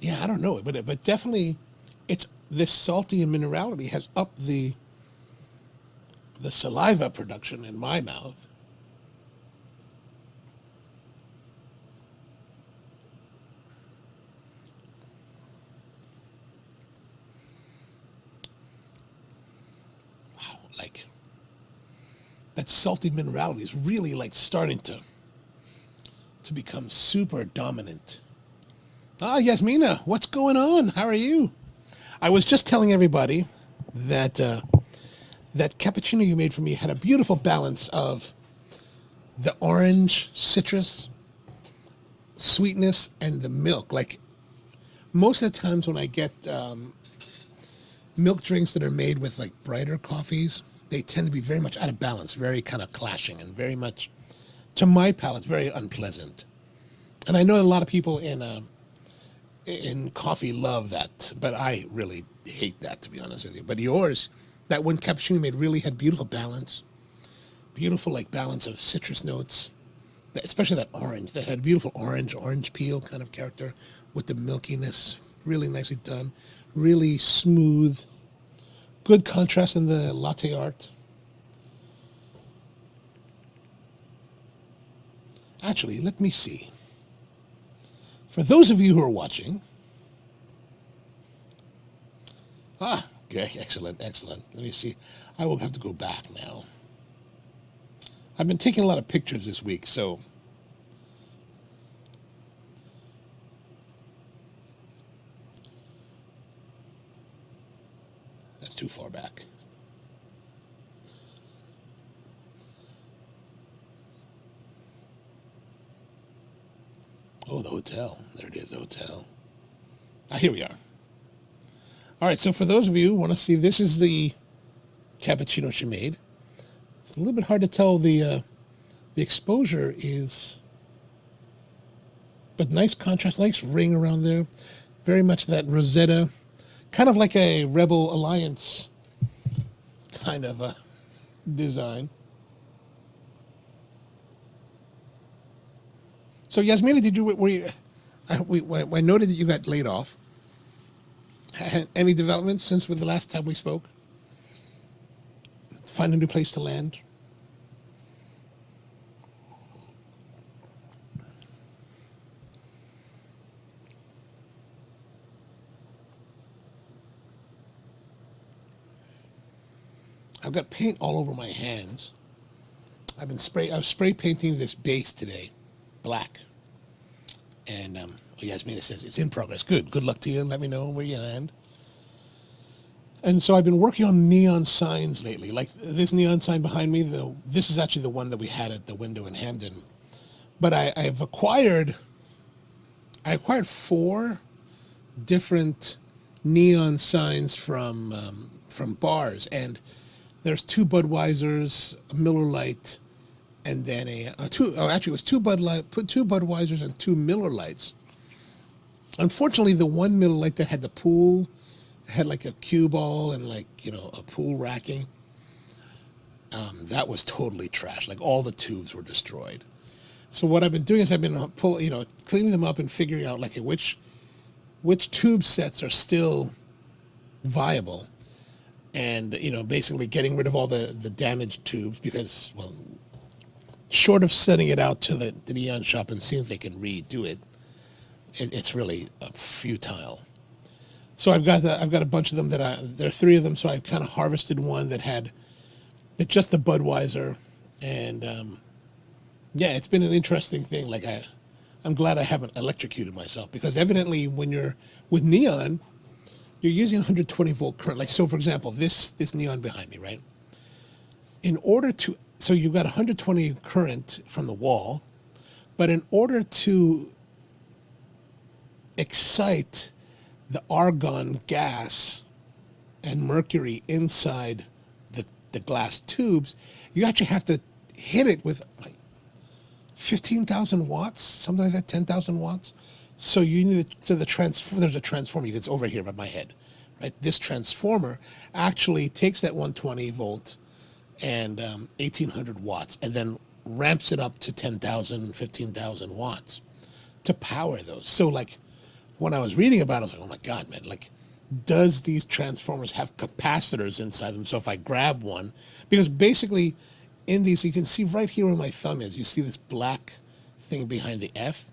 S1: Yeah, I don't know, but definitely, it's this salty and minerality has upped the saliva production in my mouth. Wow, like that salty minerality is really like starting to become super dominant. Ah, Yasmina, what's going on? How are you? I was just telling everybody that that cappuccino you made for me had a beautiful balance of the orange citrus, sweetness, and the milk. Like most of the times when I get milk drinks that are made with like brighter coffees, they tend to be very much out of balance, very kind of clashing, and very much, to my palate, very unpleasant. And I know a lot of people in coffee love that, but I really hate that, to be honest with you. But yours, that one cappuccino made, really had beautiful balance, beautiful like balance of citrus notes, especially that orange. That had beautiful orange peel kind of character with the milkiness, really nicely done, really smooth, good contrast in the latte art. Actually, let me see. For those of you who are watching, okay, excellent. Let me see. I will have to go back now. I've been taking a lot of pictures this week, so that's too far back. Oh, the hotel. There it is, the hotel. Here we are. All right, so for those of you who want to see, this is the cappuccino she made. It's a little bit hard to tell the exposure is, but nice contrast, nice ring around there. Very much that Rosetta, kind of like a Rebel Alliance kind of a design. So Yasmina, I noted that you got laid off. Any developments since the last time we spoke? Find a new place to land? I've got paint all over my hands. I was spray painting this base today, black. And Yasmina says it's in progress. Good luck to you. Let me know where you land. And so I've been working on neon signs lately. Like this neon sign behind me. This is actually the one that we had at the window in Hamden. But I acquired 4 different neon signs from bars, and there's 2 Budweisers, a Miller Lite, and then it was 2 Budweisers and 2 Miller Lights. Unfortunately, the one Miller Lite that had the pool had like a cue ball and like, you know, a pool racking. That was totally trash. Like all the tubes were destroyed. So what I've been doing is I've been cleaning them up and figuring out like which tube sets are still viable, and basically getting rid of all the damaged tubes, because, well, short of sending it out to the neon shop and seeing if they can redo it, it's really futile. So I've got a bunch of them there are 3 of them. So I kind of harvested one that had just the Budweiser, and yeah, it's been an interesting thing. Like I'm glad I haven't electrocuted myself, because evidently when you're with neon, you're using 120 volt current. Like, so for example, this neon behind me, right? So you've got 120 current from the wall, but in order to excite the argon gas and mercury inside the glass tubes, you actually have to hit it with like 15,000 watts, something like that, 10,000 watts. So there's a transformer. It's over here by my head, right? This transformer actually takes that 120 volt and 1,800 watts and then ramps it up to 10,000, 15,000 watts to power those. So like when I was reading about it, I was like, oh my God, man, like, does these transformers have capacitors inside them? So if I grab one, because basically in these, you can see right here where my thumb is, you see this black thing behind the F?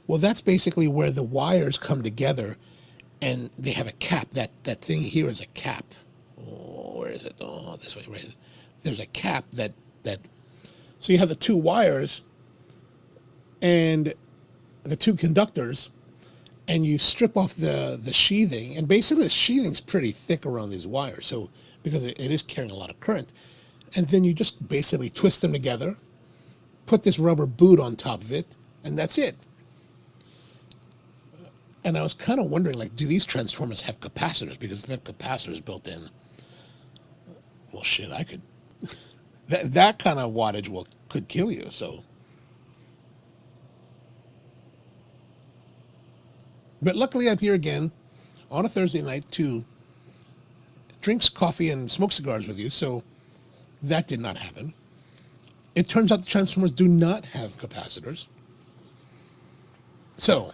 S1: Well, that's basically where the wires come together and they have a cap. That thing here is a cap. Oh, where is it? Oh, this way, right? There's a cap that so you have the 2 wires and the 2 conductors, and you strip off the sheathing, and basically the sheathing's pretty thick around these wires, so because it is carrying a lot of current. And then you just basically twist them together, put this rubber boot on top of it, and that's it. And I was kind of wondering, like, do these transformers have capacitors? Because if they have capacitors built in, well, shit, I could... that kind of wattage could kill you, so... But luckily I'm here again on a Thursday night to drink coffee and smoke cigars with you, so that did not happen. It turns out the transformers do not have capacitors. So,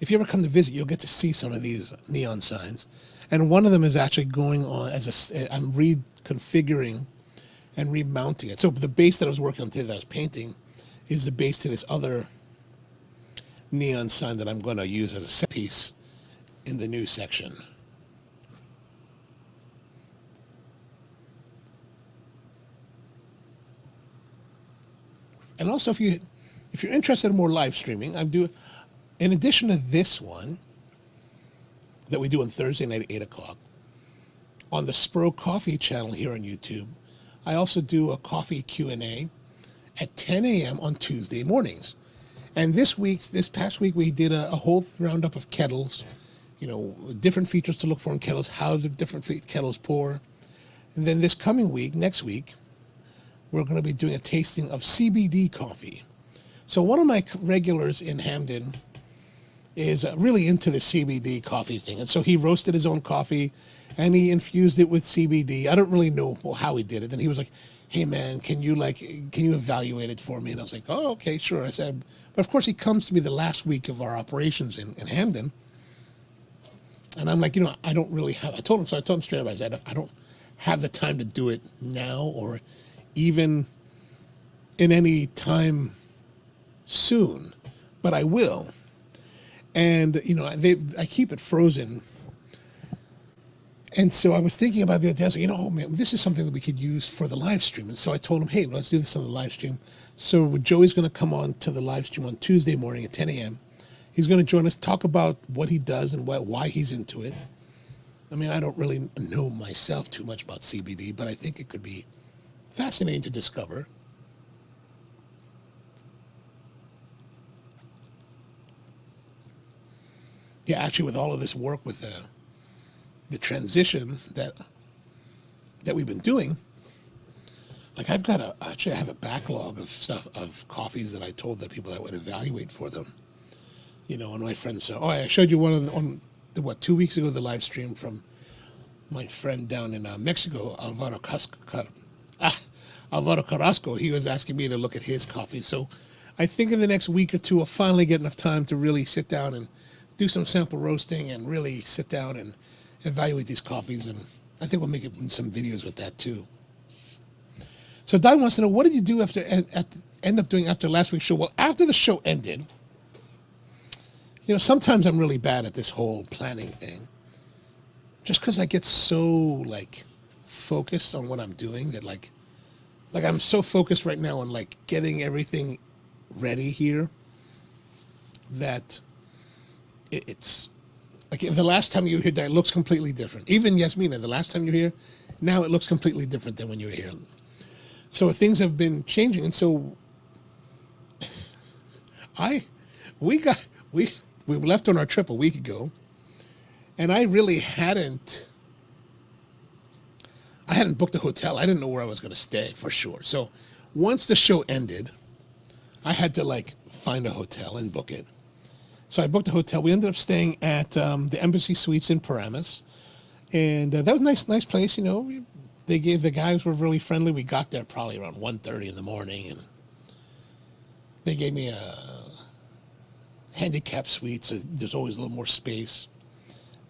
S1: if you ever come to visit, you'll get to see some of these neon signs. And one of them is actually going on I'm reconfiguring and remounting it. So the base that I was working on today that I was painting is the base to this other neon sign that I'm going to use as a set piece in the new section. And also, if you're interested in more live streaming, in addition to this one that we do on Thursday night at 8 o'clock, on the Spro Coffee channel here on YouTube, I also do a coffee Q&A at 10 a.m. on Tuesday mornings. And this past week, we did a whole roundup of kettles, different features to look for in kettles, how the different kettles pour. And then this coming week, next week, we're going to be doing a tasting of CBD coffee. So one of my regulars in Hamden is really into the CBD coffee thing. And so he roasted his own coffee and he infused it with CBD. I don't really know how he did it. And he was like, hey man, can you evaluate it for me? And I was like, oh, okay, sure. I said, but of course he comes to me the last week of our operations in Hamden. And I'm like, I don't really have, I told him straight up, I said, I don't have the time to do it now or even in any time soon, but I will. And, I keep it frozen. And so I was thinking about the other day, I was like, man, this is something that we could use for the live stream. And so I told him, hey, let's do this on the live stream. So Joey's going to come on to the live stream on Tuesday morning at 10 a.m. He's going to join us, talk about what he does and why he's into it. I mean, I don't really know myself too much about CBD, but I think it could be fascinating to discover. Yeah, actually, with all of this work with the transition that we've been doing, like I have a backlog of stuff, of coffees that I told the people that would evaluate for them. And my friends said, I showed you one on 2 weeks ago, the live stream from my friend down in Mexico, Alvaro Carrasco. He was asking me to look at his coffee. So I think in the next week or two, I'll finally get enough time to really sit down and do some sample roasting and really sit down and evaluate these coffees. And I think we'll make some videos with that too. So Don wants to know, what did you do end up doing after last week's show? Well, after the show ended, sometimes I'm really bad at this whole planning thing. Just because I get so focused on what I'm doing that like I'm so focused right now on getting everything ready here that it's like if the last time you were here, it looks completely different. Even Yasmina, the last time you were here, now it looks completely different than when you were here. So things have been changing, and so we left on our trip a week ago, and I really hadn't booked a hotel. I didn't know where I was going to stay for sure. So once the show ended, I had to find a hotel and book it. So I booked a hotel. We ended up staying at the Embassy Suites in Paramus, and that was a nice place. The guys were really friendly. We got there probably around 1:30 in the morning, and they gave me a handicap suite, so there's always a little more space,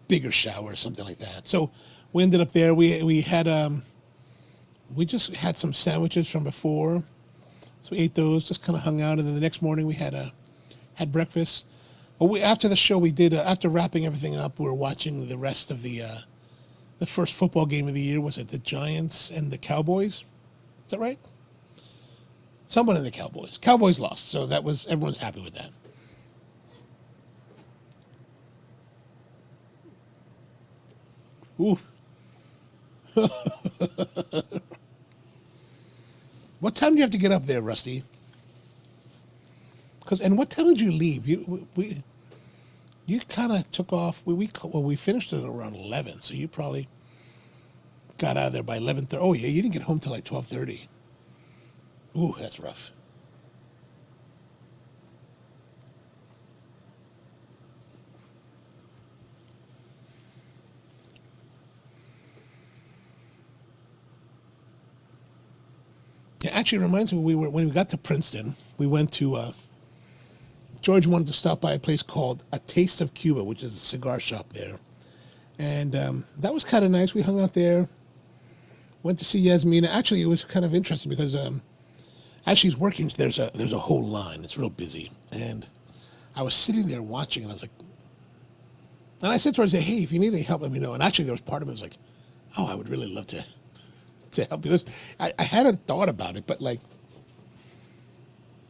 S1: bigger shower, something like that. So we ended up there. We just had some sandwiches from before, so we ate those, just kind of hung out, and then the next morning we had breakfast. Well, after the show, we did after wrapping everything up, we were watching the rest of the first football game of the year. Was it the Giants and the Cowboys? Is that right? Someone in the Cowboys. Cowboys lost, so everyone's happy with that. Ooh. What time do you have to get up there, Rusty? And what time did you leave? You kind of took off. We finished it around 11, so you probably got out of there by 11:30. Oh yeah, you didn't get home till 12:30. Ooh, that's rough. It actually reminds me, when we got to Princeton, we went to George wanted to stop by a place called A Taste of Cuba, which is a cigar shop there. And that was kind of nice. We hung out there, went to see Yasmina. Actually, it was kind of interesting because as she's working, there's a whole line. It's real busy. And I was sitting there watching, and I was like, and I said to her, I said, hey, if you need any help, let me know. And actually, there was part of me that was like, oh, I would really love to help, because I hadn't thought about it, but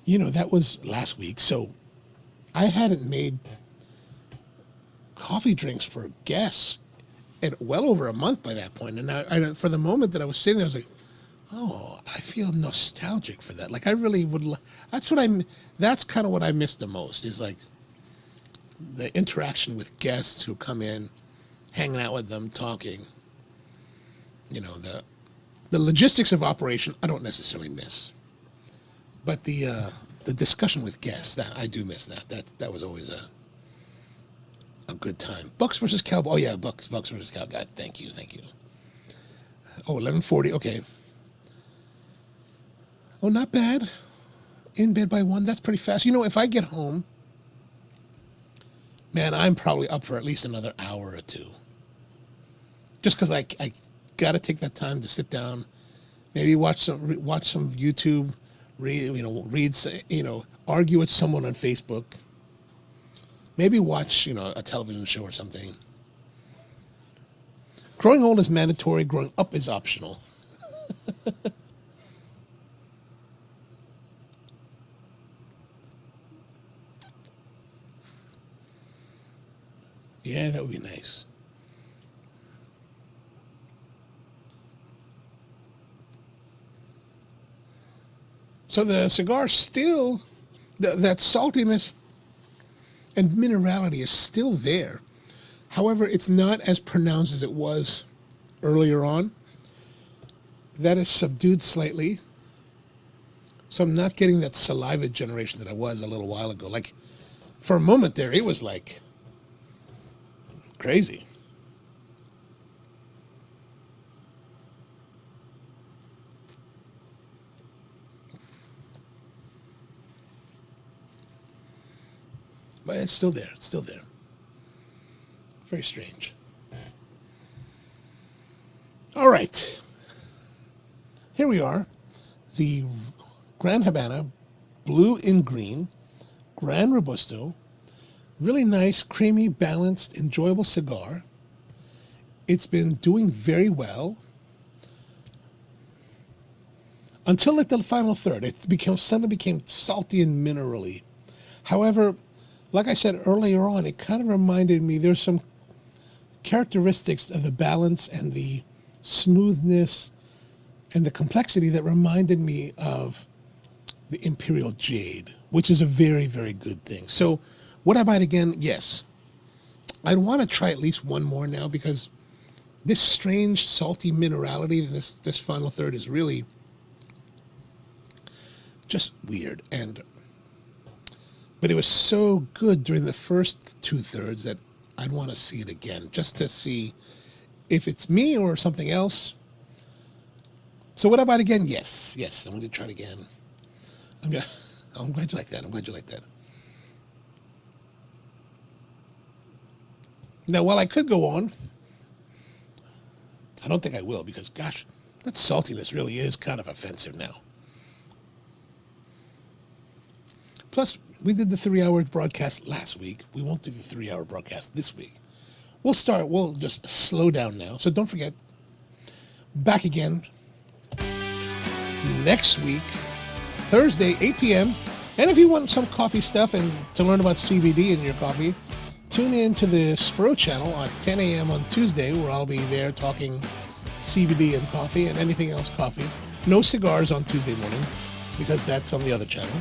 S1: that was last week. So I hadn't made coffee drinks for guests in well over a month by that point. And I for the moment that I was sitting there, I was like, oh, I feel nostalgic for that. I really would, that's kind of what I miss the most, is the interaction with guests who come in, hanging out with them, talking. The logistics of operation, I don't necessarily miss. But the discussion with guests, I do miss that. That was always a good time. Bucks versus Cowboys. Oh yeah, Bucks versus Cowboys. Thank you. Oh, 11:40. Okay. Oh, not bad. In bed by 1. That's pretty fast. If I get home, man, I'm probably up for at least another hour or two. Just because I got to take that time to sit down, maybe watch some YouTube. Argue with someone on Facebook. Maybe watch, a television show or something. Growing old is mandatory. Growing up is optional. Yeah, that would be nice. So the cigar still, that saltiness and minerality is still there. However, it's not as pronounced as it was earlier on. That is subdued slightly. So I'm not getting that saliva generation that I was a little while ago. Like, for a moment there, it was like crazy. But it's still there. It's still there. Very strange. All right. Here we are. The Gran Habano, blue in green, Gran Robusto. Really nice, creamy, balanced, enjoyable cigar. It's been doing very well until like the final third. It suddenly became salty and minerally. However, like I said earlier on, it kind of reminded me, there's some characteristics of the balance and the smoothness and the complexity that reminded me of the Imperial Jade, which is a very, very good thing. So would I buy it again? Yes. I'd want to try at least one more now, because this strange salty minerality in this final third is really just weird. But it was so good during the first 2/3 that I'd want to see it again, just to see if it's me or something else. So would I buy it again? Yes. Yes, I'm going to try it again. I'm glad you like that. I'm glad you like that. Now, while I could go on, I don't think I will, because, gosh, that saltiness really is kind of offensive now. Plus, we did the 3-hour broadcast last week. We won't do the 3-hour broadcast this week. We'll just slow down now. So don't forget, back again next week, Thursday, 8 p.m. And if you want some coffee stuff and to learn about CBD in your coffee, tune in to the Spro channel at 10 a.m. on Tuesday, where I'll be there talking CBD and coffee and anything else coffee. No cigars on Tuesday morning, because that's on the other channel.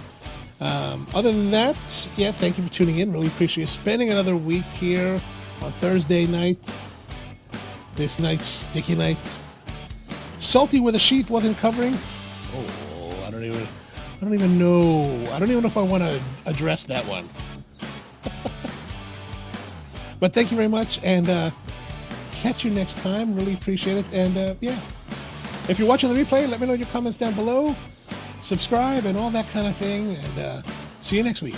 S1: Other than that, yeah, thank you for tuning in. Really appreciate spending another week here on Thursday night. This night's sticky night. Salty where the sheath wasn't covering. Oh, I don't even know. I don't even know if I want to address that one. But thank you very much, and catch you next time. Really appreciate it. And yeah, if you're watching the replay, let me know your comments down below. Subscribe and all that kind of thing. And see you next week.